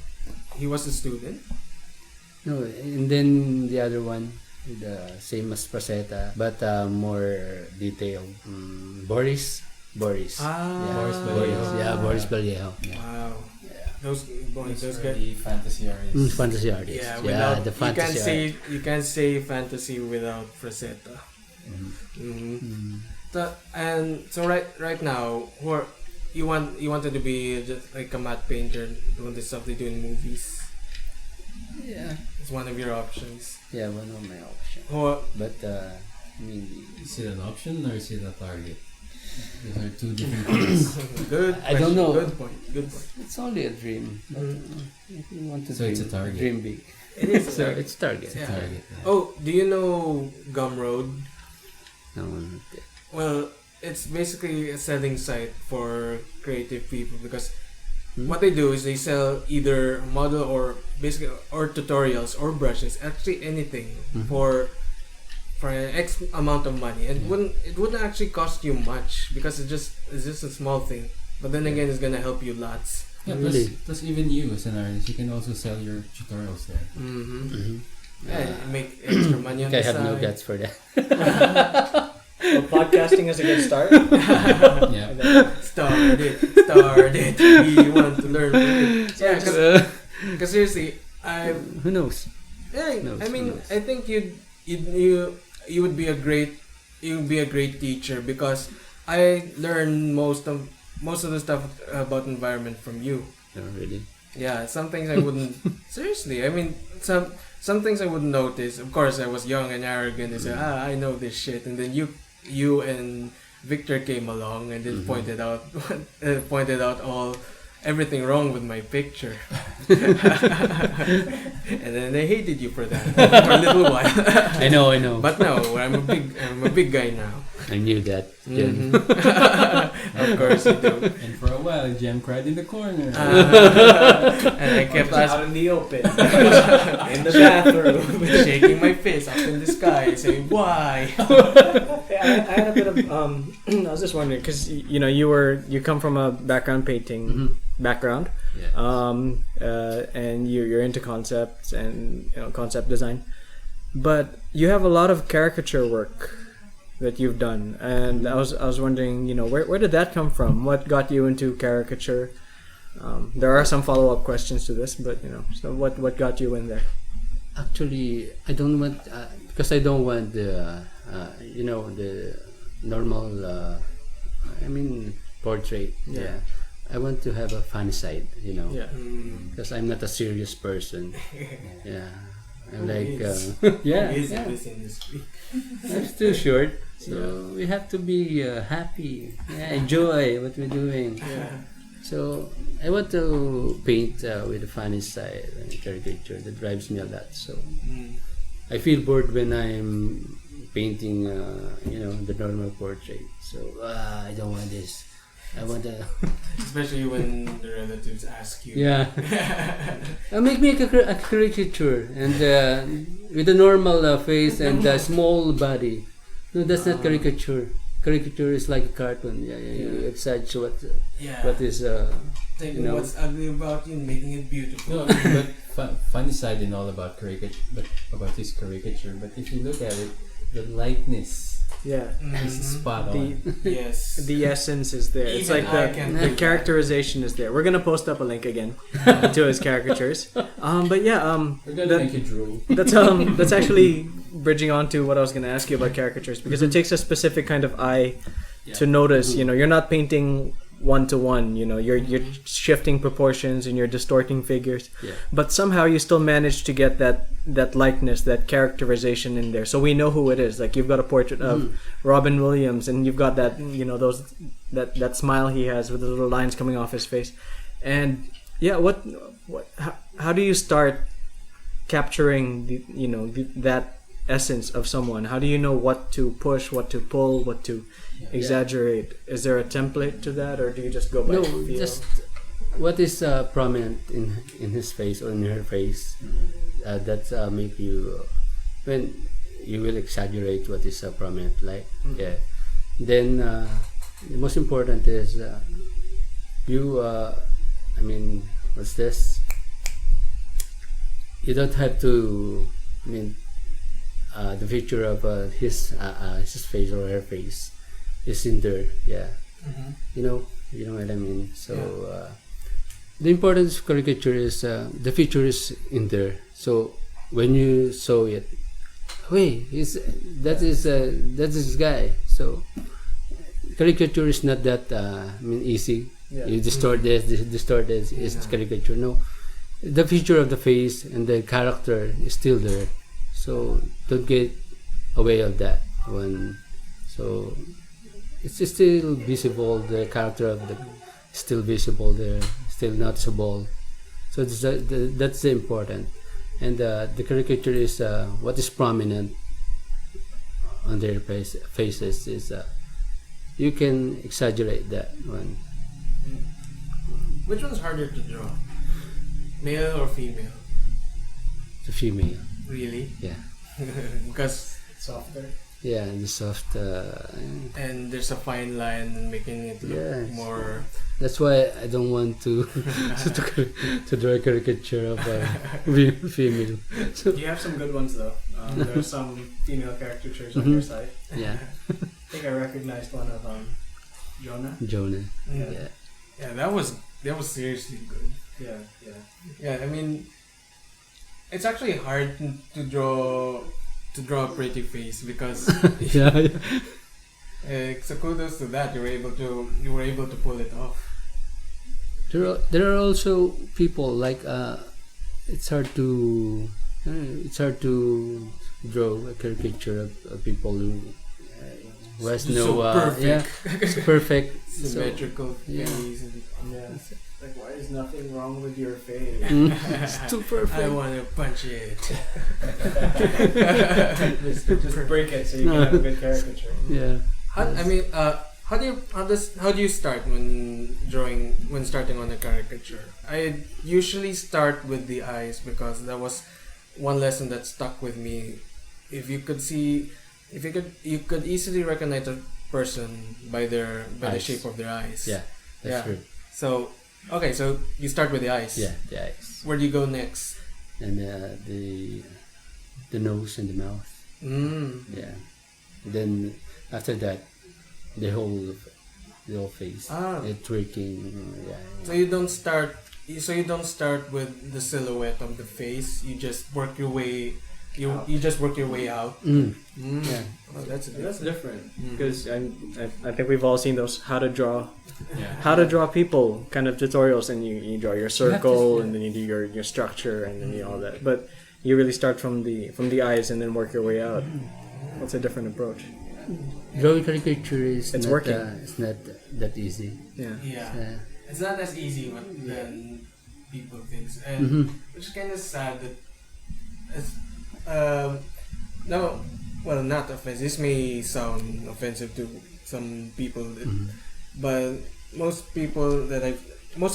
he was a student. No, and then the other one, the same as Frazetta, but more detailed. Boris. Boris Vallejo. Yeah, Boris Vallejo. Yeah. Wow. Those guys. The fantasy artists. Fantasy artists. Yeah, Yeah, the fantasy you can't say fantasy without Frazetta. So right now, you wanted to be just like a matte painter, doing the stuff they do in movies. Yeah. It's one of your options. Yeah, one of my options. But is it an option or is it a target? Those are two different things. Good. I don't know. Good point. It's only a dream. But, if you want to So it's a target. dream big. It is. So it's target. Yeah. Target. Oh, do you know Gumroad? No, Well, it's basically a selling site for creative people, because what they do is they sell either model or tutorials or brushes, actually anything for an X amount of money, and it wouldn't actually cost you much, because it's just a small thing. But then again, it's gonna help you lots. Yeah, plus even you as an artist, you can also sell your tutorials there. Yeah, make extra money on I the have side. no guts for that. Well, podcasting is a good start. Yeah. Start it. We want to learn. Yeah, because seriously, Who knows? Yeah, Who knows? I mean, Who knows? I think you would be a great teacher, because I learned most of the stuff about environment from you. No, really. Yeah, some things I wouldn't. Seriously, I mean, some things I wouldn't notice. Of course, I was young and arrogant and said, I know this shit. And then you and Victor came along and then pointed out everything wrong with my picture. And then I hated you for that for a little while. I know. But no, I'm a big guy now. I knew that. Jen. Of course you do. And for a while, Jem cried in the corner. And I kept out asking in the open, in the bathroom. shaking my fist up in the sky, saying why. I had a bit of I was just wondering because you come from a background painting background, Yes. and you're into concepts and concept design, but you have a lot of caricature work that you've done, and I was wondering, where did that come from? What got you into caricature? There are some follow-up questions to this, but so what got you in there? Actually, I don't want because I don't want the the normal portrait. Yeah. I want to have a funny side, Yeah. because I'm not a serious person. Yeah. I'm like is? yeah. Is Yeah. this industry? It's too short, so we have to be happy. Yeah, enjoy what we're doing. Yeah. So I want to paint with the funny side and caricature that drives me a lot. So I feel bored when I'm painting, the normal portrait. So I don't want this. I want to. Especially when the relatives ask you. Yeah. Make me a caricature and with a normal face and a small body. No, that's not caricature. Caricature is like a cartoon. Yeah. You exaggerate what is. Taking what's ugly about you and making it beautiful. No, but funny side and all about caricature, but about this caricature. But if you look at it, the likeness Yeah. is spot on. Yes. The essence is there. It's Even like I can the do that. characterization is there. We're gonna post up a link again to his caricatures. But yeah, We're gonna make you drool. that's actually bridging on to what I was gonna ask you about caricatures, because it takes a specific kind of eye to notice. You're not painting one to one. You're shifting proportions and you're distorting figures. Yeah. But somehow you still manage to get that likeness, that characterization in there, so we know who it is. Like you've got a portrait of Robin Williams, and you've got that that smile he has with the little lines coming off his face. And yeah, how do you start capturing that essence of someone? How do you know what to push, what to pull, what to exaggerate? Is there a template to that, or do you just go by feel? Just what is prominent in his face or in her face. That make you when you will exaggerate what is prominent, like then the most important is you what's this, you don't have to the picture of his face or her face is in there. You know what I mean. So the importance of caricature is the feature is in there. So when you saw it, that is this guy. So caricature is not that easy. You distort this, distort this. It's caricature. No, the feature of the face and the character is still there. So don't get away of that one. So it's still visible. The character of the still visible there, still noticeable. So that's the important. And the caricature is what is prominent on their faces is you can exaggerate that one. Which one's harder to draw? Male or female? The female. Really? Yeah. Because Softer. Yeah, the soft. and there's a fine line making it look more. That's why I don't want to to draw a caricature of a female. So, You have some good ones though. There are some female caricatures on your site. yeah, I think I recognized one of Jonah. Jonah. Yeah. Yeah. Yeah, that was seriously good. Yeah. Yeah, I mean, it's actually hard to draw a pretty face because Yeah. so kudos to that. You were able to pull it off. There are also people like it's hard to draw a caricature of people who was So no perfect. it's perfect. Symmetrical yeah. face. Yeah. Like, why is nothing wrong with your face? It's too perfect. I want to punch it. just break it so you can have a good caricature. Yeah. How do you start when starting on a caricature? I usually start with the eyes because that was one lesson that stuck with me. If you could you could easily recognize a person by the Eyes. shape of their eyes. Yeah, that's true. So so you start with the eyes. Yeah, the eyes. Where do you go next? And the nose and the mouth. Yeah. Then after that, the whole face. It's working. Yeah. So you don't start with the silhouette of the face. You just work your way. You just work your way out. Yeah. Oh, that's different because I think we've all seen those how to draw people kind of tutorials, and you draw your circle and then you do your structure and then you all that. But you really start from the eyes and then work your way out. That's a different approach. Drawing caricature is It's not, working. It's not that easy. Yeah. Yeah. It's not as easy than people think, and which is kind of sad that it's no, well, not offensive. This may sound offensive to some people, but most of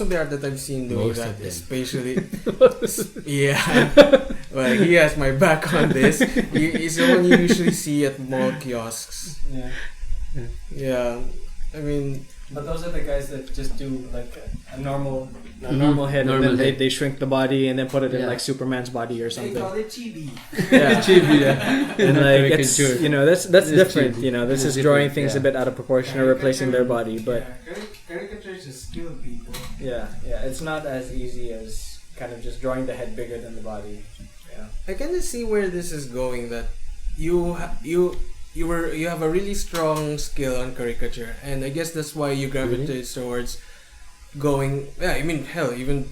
the art that I've seen doing Most that, of them. especially, yeah. Well, he has my back on this. He's the one you usually see at mall kiosks. Yeah. Yeah, I mean, But those are the guys that just do like a normal head, Normal and then head. they shrink the body and then put it in Yeah. like Superman's body or they something. call it chibi. Yeah, and like it's Caricature. that's It's different. cheap. This It's is drawing different, things yeah. a bit out of proportion or replacing their body, but Caricatures just kill people. yeah, it's not as easy as kind of just drawing the head bigger than the body. Yeah. I kind of see where this is going. That you have a really strong skill on caricature, and I guess that's why you gravitate towards going. Yeah, I mean, hell, even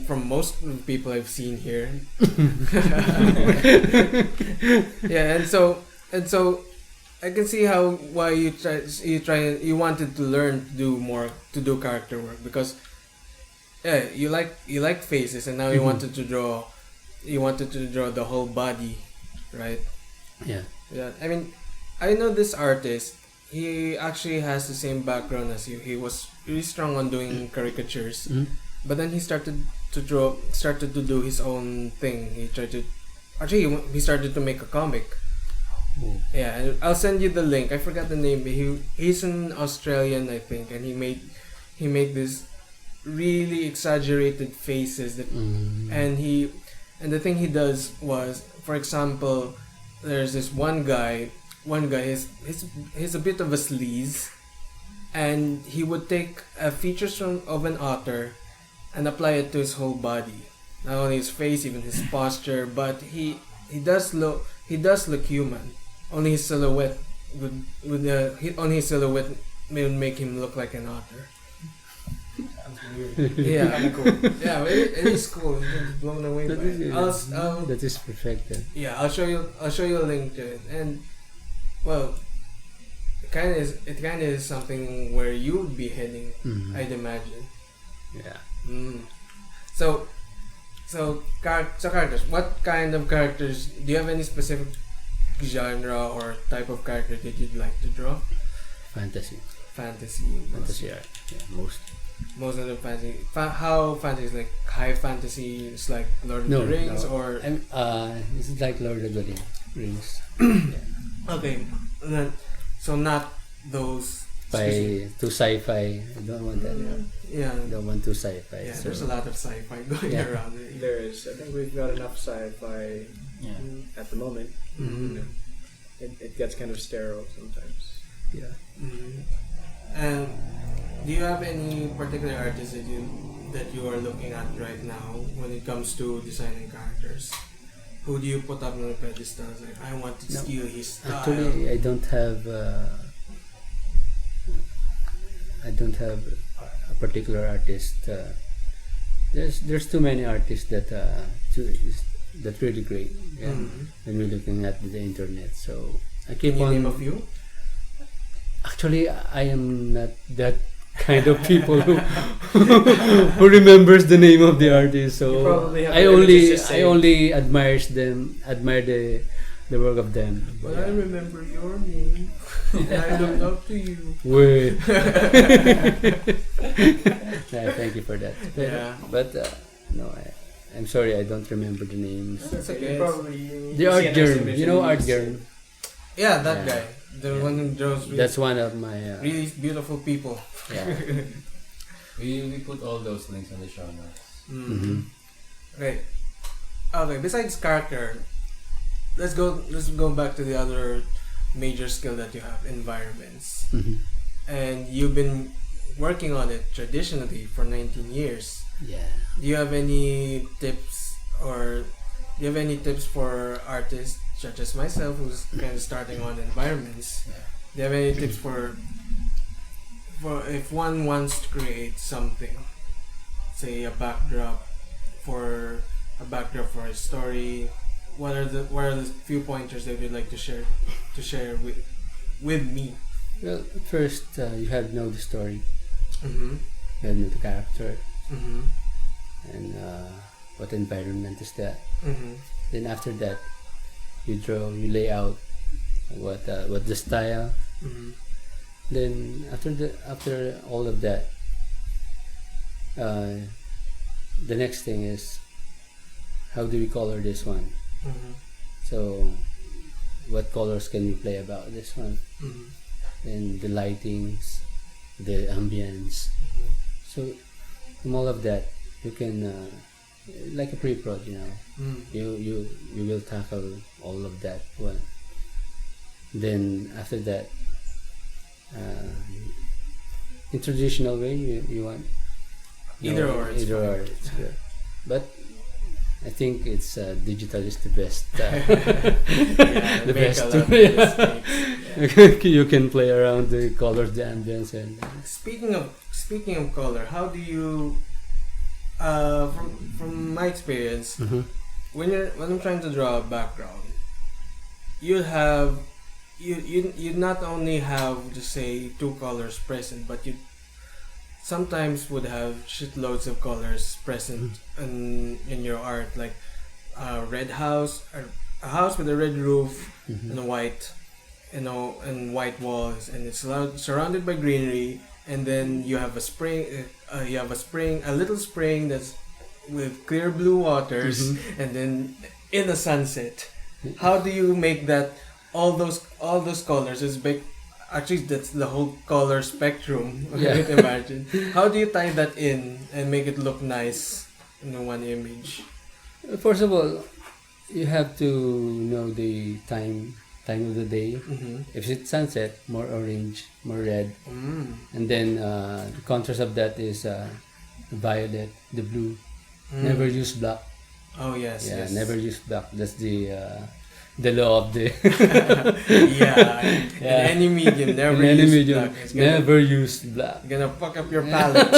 from most of the people I've seen here. Yeah, and so I can see why you wanted to learn to do character work, because you like faces, and now you wanted to draw the whole body, right? Yeah. Yeah, I mean, I know this artist. He actually has the same background as you. He was really strong on doing caricatures, but then he started to do his own thing. He started to make a comic. Oh. Yeah, and I'll send you the link. I forgot the name, but he's an Australian, I think, and he made this really exaggerated faces that, and the thing he does was, for example, there's this one guy he's a bit of a sleaze, and he would take features of an otter and apply it to his whole body, not only his face, even his posture, but he does look human. Only his silhouette would make him look like an otter. Sounds weird. Yeah, kind of cool. Yeah, it is cool. I'm blown away by it. That is perfect. Yeah, I'll show you a link to it, and well, it kind of is something where you would be heading, I'd imagine. Yeah. So characters. What kind of characters? Do you have any specific genre or type of character that you'd like to draw? Fantasy Fantasy. art. Yeah, most of the fantasy. How fantasy is like high fantasy? It's like Lord of the Rings, or this is like Lord of the Rings. okay, so not those. To sci-fi. I don't want that. Yeah. I don't want to sci-fi. Yeah, so- there's a lot of sci-fi going around. There is. I think we've got enough sci-fi at the moment. Mm-hmm. It gets kind of sterile sometimes. Yeah. And do you have any particular artists that you are looking at right now when it comes to designing characters? Who do you put up on the pedestal? Like, I want to steal his style. Actually, I don't have a particular artist. There's too many artists that really great. Yeah. When we're looking at the internet, so I keep Can you on. name a few? Actually, I am not that kind of people who remembers the name of the artist. You So probably have I the only images just I saved. only admire the work of them. But I remember your name. I looked up to you. Wait. Yeah, thank you for that. Yeah. But no, I'm sorry, I don't remember the names. That's okay. Probably. The Art Germ, you know Art Germ? Yeah, that Yeah. guy. The Yeah. one who draws really, That's one of my. really beautiful people. Yeah. We put all those links on the show notes. Mm-hmm. Okay. Okay. Besides character, let's go back to the other major skill that you have, environments. Mm-hmm. And you've been working on it traditionally for 19 years. Yeah. Do you have any tips for artists such as myself who's kind of starting on environments? Yeah. Do you have any tips for if one wants to create something, say a backdrop for a story? What are the few pointers that you'd like to share with me? Well, first you have to know the story, Mm-hmm. you have to know the character, Mm-hmm. and what environment is that. Mm-hmm. Then after that, you lay out what the style. Mm-hmm. Then after all of that, the next thing is how do we color this one? Mm-hmm. So what colors can we play about this one? Mm-hmm. And the lightings, the ambience. So from all of that, you can like a pre-prod, Mm-hmm. you will tackle all of that one. Then after that, in traditional way, you want Either or, it's fine. it's good. But I think it's digital is the best. Yeah, The make best a lot too. of mistakes. You can play around the colors, the ambience, and Speaking of color, how do you from my experience, when I'm trying to draw a background, you not only have to say two colors present, but you sometimes would have shitloads of colors present in your art, like a red house, a house with a red roof and a white, and white walls, and it's surrounded by greenery, and then you have a spring, a little spring that's with clear blue waters, and then in the sunset. How do you make that all those colors is big? Actually, that's the whole color spectrum. Yeah. You can imagine. How do you tie that in and make it look nice in one image? first of all, you have to know the time of the day. If it's sunset, more orange, more red, and then the contrast of that is the violet, the blue. Never use black. Oh yes, Yeah, yes. never use black. That's the law of the Yeah. Yeah. In any medium, never in any use medium. black. It's gonna, Never use black. gonna fuck up your palette.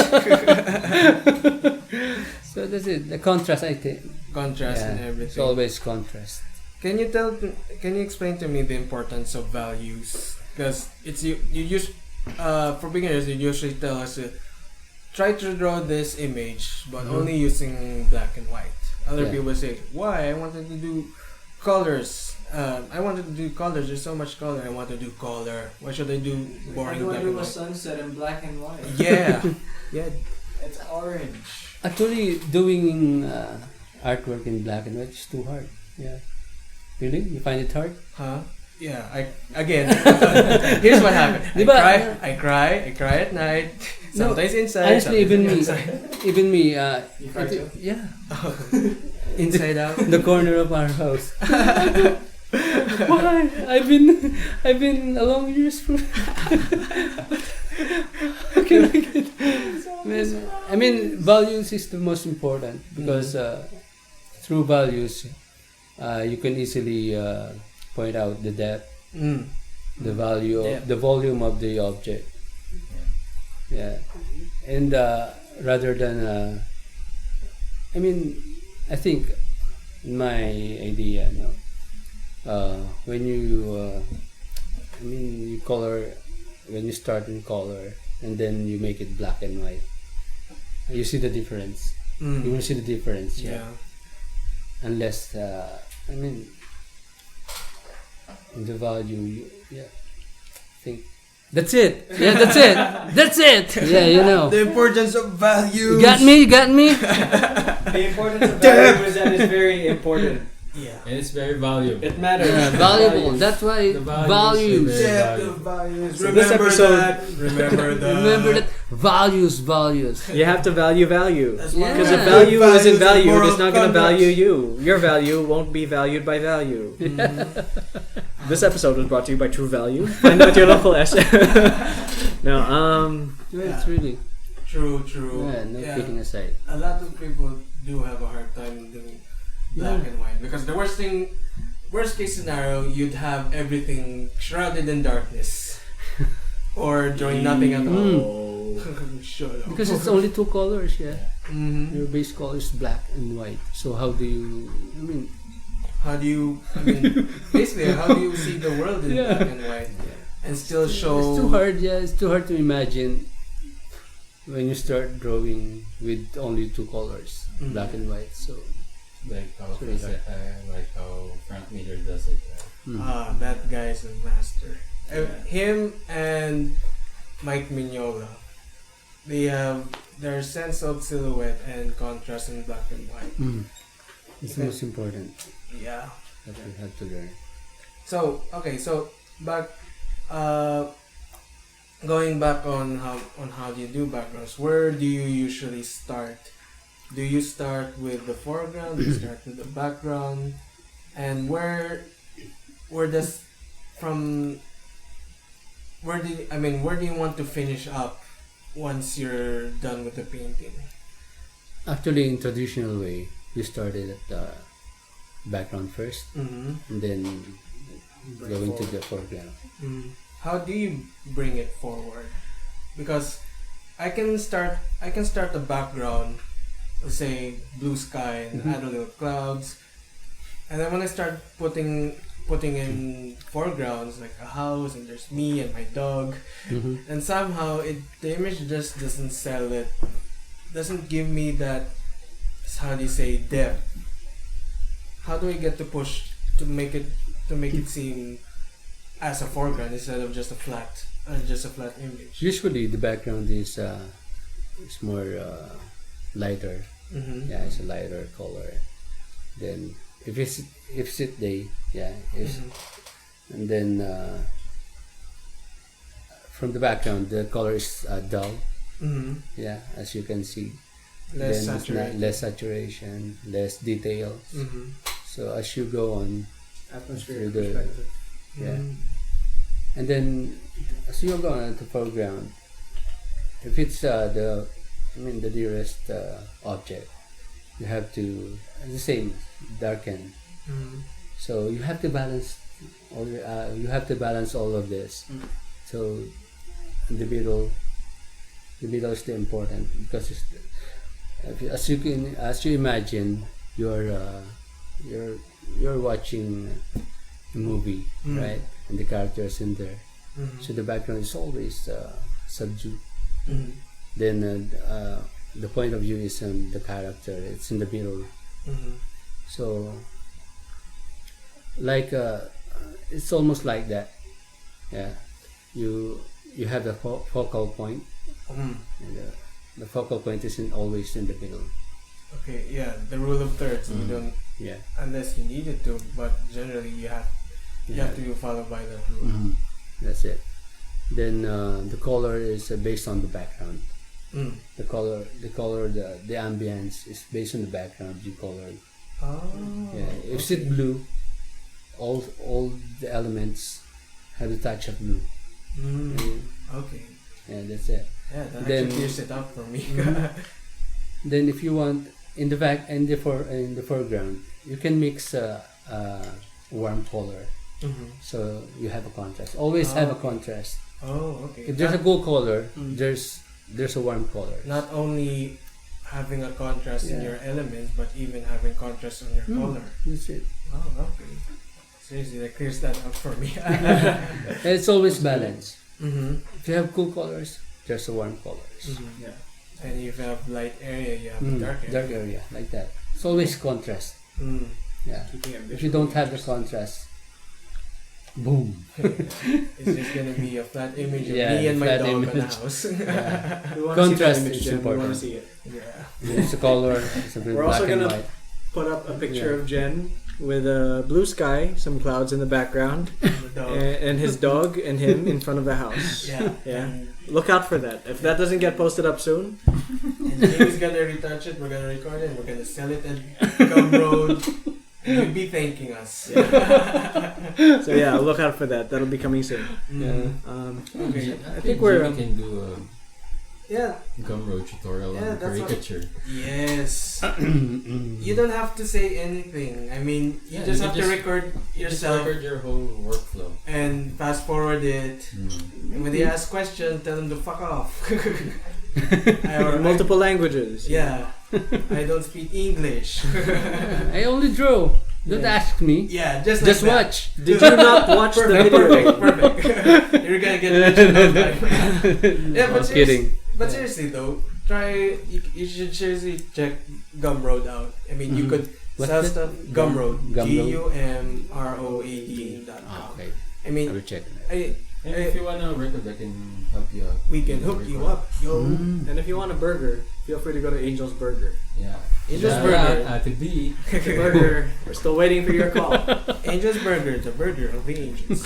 So that's it. The contrast, I think. Contrast and It's everything. always contrast. Can you explain to me the importance of values? Because it's you use for beginners, you usually tell us to try to draw this image, but only using black and white. Other Yeah. people say, "Why? I wanted to do colors. There's so much color. I want to do color. Why should I do boring How do I black do and a white?" sunset in black and white? Yeah, yeah. It's orange. Actually, doing artwork in black and white is too hard. Yeah. Really? You find it hard? Huh? Yeah. Here's what happened. Diba? I cry at night. No, Sometimes inside. Honestly, sometimes even me, outside. even me, You cry too? yeah, Inside out. the corner of our house. Why? I've been a long years for. How can I get? I mean, values is the most important because through values, you can easily point out the depth, the value, Yeah. the volume of the object. Yeah, and rather than, I mean, I think my idea, when you I mean, you color when you start in color and then you make it black and white. You see the difference. You will see the difference. Yeah. Unless I mean, in the value, think. That's it. Yeah, that's it. That's it. Yeah, you know. The importance of value. You got me. You got me. The importance of value is that it's very important. Yeah. And it's very valuable. It matters. Yeah, valuable. That's why The values. The values. So this episode, Remember that. Remember that values. you have to value. That's why- Because if Yeah. value isn't valued, moral it's not going to conduct. value you. Your value won't be valued by value. This episode was brought to you by True Value. Find out your local S. No, Yeah, it's really. True. Yeah, no picking aside. A lot of people do have a hard time doing black and white because the worst case scenario, you'd have everything shrouded in darkness or doing nothing at all. Shut up. Because it's only two colors, yeah. Mhm. Your base color is black and white. So how do you? I mean, Basically, how do you see the world in Yeah. black and white and still show? it's too hard. Yeah, it's too hard to imagine when you start drawing with only two colors, black and white. So Like how It's really like how Frank Miller does it. Right? That guy's a master. Him and Mike Mignola, they have their sense of silhouette and contrast in black and white. it's the most important Yeah. that we have to learn. So back, going back on how do you do backgrounds? Where do you usually start? Do you start with the foreground? Do you start with the background? And where do you want to finish up once you're done with the painting? Actually, in traditional way, we started at the background first, and then going to the foreground. How do you bring it forward? Because I can start the background, let's say blue sky, and add a little clouds, and then when I start putting in foregrounds like a house and there's me and my dog, and somehow the image just doesn't sell it, doesn't give me that, how do you say, depth. How do I get to push to make it seem as a foreground instead of just a flat image? Usually, the background is more lighter. Yeah, it's a lighter color. Then if it's day, and then from the background the color is dull. Yeah, as you can see. Less Then it's saturated. less saturation, less details. So as you go on, atmospheric Through the- perspective. yeah, and then as you go on to foreground, if it's the dearest object, you have to the same darken. So you have to balance all of this. So the middle is the important because as you imagine you're watching a movie, right? And the characters in there. So the background is always subdued. Then the point of view is the character. It's in the middle. So like it's almost like that. Yeah, you have the focal point. And, the focal point isn't always in the middle. Okay, yeah, the rule of thirds. You don't, Yeah. unless you needed to, but generally you have to follow by that rule. That's it. Then the color is based on the background. The color, the ambience is based on the background you colored. Yeah. If it's blue, all the elements have a touch of blue. Okay. Yeah, that's it. Yeah, that Then- actually clears it up for me. Then if you want in the foreground, you can mix warm color. So you have a contrast. Always have a contrast. Oh, okay. If there's a cool color, there's a warm color. Not only having a contrast in Yeah. your elements, but even having contrast on your color. That's it. Oh, okay. Seriously, that clears that out for me. And it's always balanced. Mm-hmm. If you have cool colors, there's a warm colors. Mm-hmm. Yeah. And if you have light area, you have dark area. Dark area, like that. It's always contrast. Mm. Yeah. If you don't have the contrast, boom. It's just gonna be a flat image of me and my flat dog image. in the house. We want Contrast to see that image, is Jen. We want important. to see it. Yeah. It's a color. It's a bit We're black also and gonna white. put up a picture of Jen with a blue sky, some clouds in the background, The dog. and his dog and him in front of the house. Yeah. Yeah. Look out for that. If that doesn't get posted up soon, And Jimmy's gonna retouch it, we're gonna record it, and we're gonna sell it at Gumroad. And you'll be thanking us. so yeah, look out for that. That'll be coming soon. Okay. I think we're Jimmy can do a Yeah. Gumroad tutorial Yeah, on that's what- caricature. Yes. You don't have to say anything. I mean, you Yeah, just you have just- to record Just yourself record your whole workflow. and fast forward it. And when they ask questions, tell them to fuck off. in multiple languages. Yeah. I don't speak English. I only draw. Don't ask me. Yeah, just like Just that. watch. Did you not watch the Perfect, video? perfect. You're gonna get rich in no time. Yeah, I was kidding. But seriously though, you should seriously check Gumroad out. I mean, you could What's sell that? stuff. Gumroad. Gumroad? Gumroad.com. Oh, okay. I I mean, will check. And if you wanna record, I can help you out. we can hook you up, yo. And if you want a burger, feel free to go to Angel's Burger. Yeah. Angel's Shout Burger. out to B. Burger. We're still waiting for your call. Angel's Burger, the burger of the angels.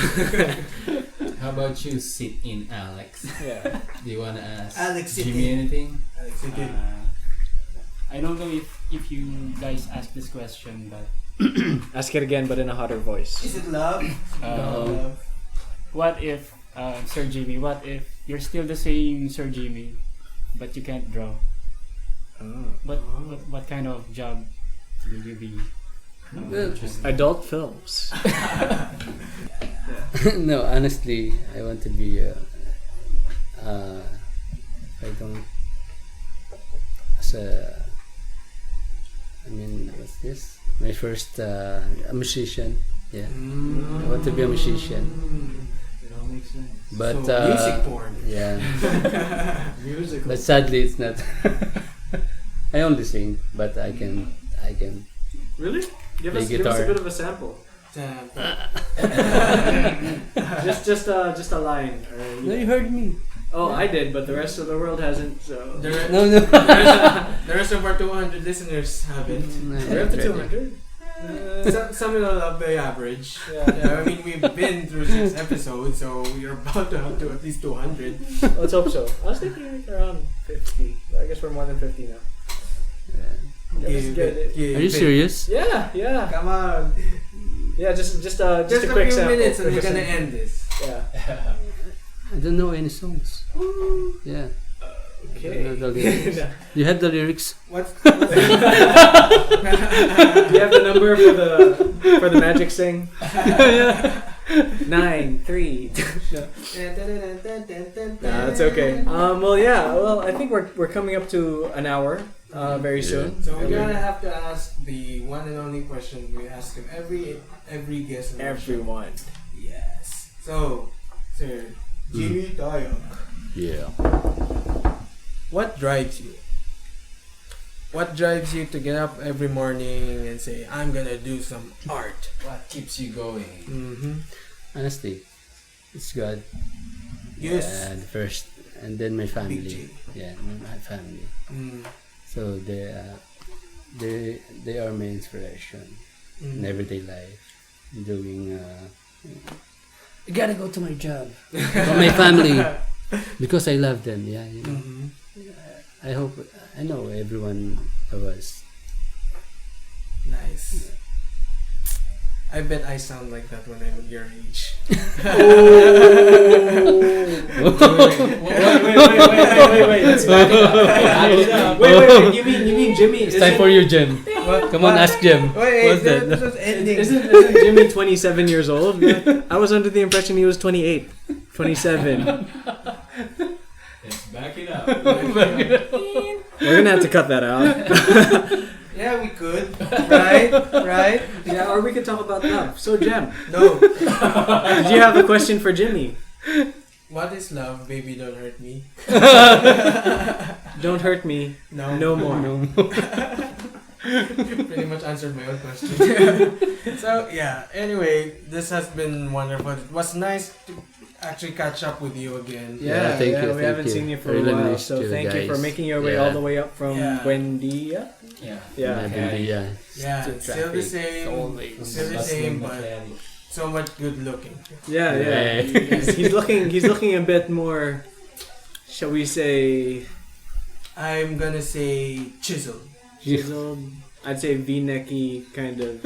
How about you, sit in Alex? Yeah. Do you wanna ask Alex, sit Jimmy in. anything? Alex, again. I don't know if you guys ask this question, but Ask it again, but in a hotter voice. Is it love? Love. what if, Sir Jimmy, what if you're still the same Sir Jimmy, but you can't draw? What kind of job will you be? Adult films. No, honestly, I want to be. I don't. What's this? My first a musician. Yeah, I want to be a musician. It all makes sense. But So, music porn. Yeah, Musical. but sadly, it's not. I only sing, but I can. Really? Give Play us a guitar. bit of a sample. Just a line. No, you heard me. Oh, I did, but the rest of the world hasn't. So No. The rest of our 200 listeners haven't. we're up to 200. Some of the average. Yeah. I mean, we've been through 6 episodes, so we're about to have to at least 200. Let's hope so. I was thinking like around 50. But I guess we're more than 50 now. Yeah. Give it. Are you serious? Yeah. Come on. Yeah, just a Just a quick few sample. minutes and we're gonna end this. Yeah. I don't know any songs. Yeah. Okay. I don't know the lyrics. You have the lyrics? What's Do you have the number for the magic sing? 9, 3. No, it's okay. Well, yeah. Well, I think we're coming up to an hour very soon. So we're gonna have to ask the one and only question we ask of every guest. on our show. Everyone. Yes. So, Sir Jimmy Tayag, Yeah. what drives you? What drives you to get up every morning and say, I'm gonna do some art? What keeps you going? Mm-hmm. Honestly, it's God. Yes. The first, and then my family. Big J. Yeah, my family. Mm. So they are my inspiration in everyday life. Doing. I gotta go to my job for my family because I love them. Yeah, you know. Mm-hmm. I know everyone of us. Nice. I bet I sound like that when I'm your age. Wait. Let's back it up. Wait. You mean Jimmy? It's time for you, Jem. Come on, ask Jem. Wait, What's the that? episode's ending. Isn't Jimmy 27 years old? I was under the impression he was 28, 27. Let's back it up. We're gonna have to cut that out. Yeah, Yeah, we could. Right? Right? Yeah, or we could talk about love. So, Jem, No. did you have a question for Jimmy? What is love? Baby, don't hurt me. Don't hurt me. No. No more. Pretty much answered my own question. So, yeah. Anyway, this has been wonderful. It was nice to actually catch up with you again. Yeah, thank you. we haven't seen you for Really a while, nice so to thank you for guys. making your way all the way up from Yeah. Buendia. Yeah. Yeah. Yeah. Yeah, still the same. Always. Still the same, but so much good looking. Yeah, yeah. Yeah. He's looking a bit more, shall we say, I'm gonna say chiseled. chiseled. I'd say V-necky kind of.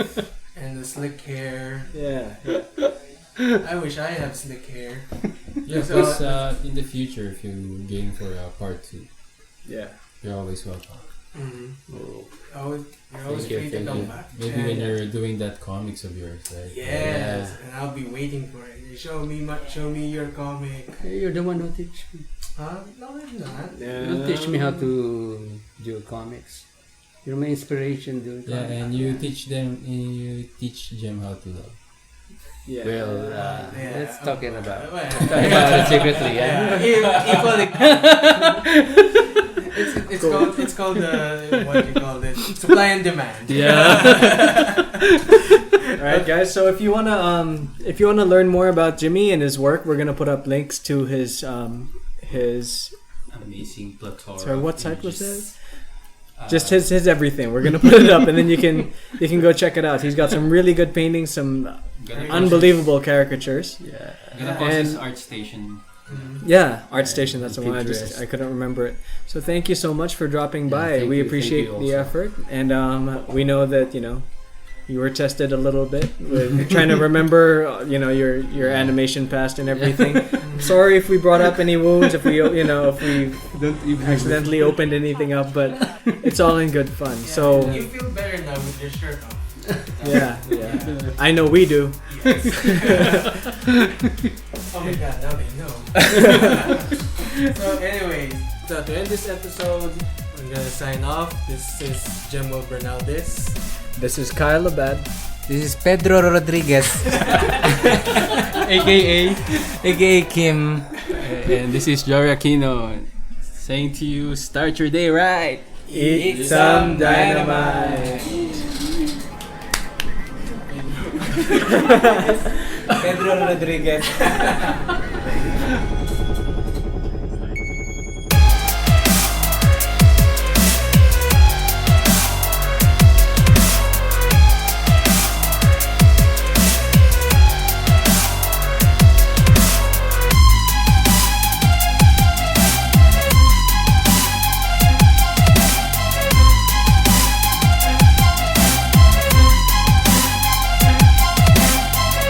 And the slick hair. Yeah. I wish I have slick hair. Yeah, So- because in the future, if you game for part 2, Yeah. you're always welcome. Mm-hmm. You're always Thank you, free to thank come you. back. Maybe And- when you're doing that comics of yours, right? Yes, and I'll be waiting for it. You show me your comic. Hey, you're the one who teach me. Huh? No, I'm not. You teach me how to do comics. You're my inspiration, dude. Yeah, and you teach them how to love. Yeah. Well, Yeah. let's talk it about. Well, Talk about it secretly, yeah. Equally. It's called what you call it, supply and demand. Yeah. All right, guys. So if you wanna learn more about Jimmy and his work, we're gonna put up links to his Amazing plethora. Sorry, of what site was images. just his everything. We're gonna put it up, and then you can go check it out. He's got some really good paintings, some Gonna post unbelievable caricatures. Yeah. his- Gonna post his And- art station. Yeah, ArtStation. That's the one. Pinterest. I couldn't remember it. So thank you so much for dropping Yeah, by. thank We you, appreciate thank you the also. effort, and we know that you were tested a little bit with trying to remember your animation past and everything. Sorry if we brought up any wounds, if we accidentally opened anything up, but it's all in good fun. Yeah, So you feel better now with your shirt off. yeah, I know we do. Yes. Oh my god, now they know. So anyway, so to end this episode, we're gonna sign off. This is Jemo Bernaldez. This is Kyle Abad. This is Pedro Rodriguez, aka Kim. And this is Jory Aquino saying to you, start your day right. Eat some dynamite. Pedro Rodriguez.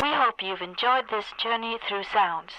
We hope you've enjoyed this journey through sounds.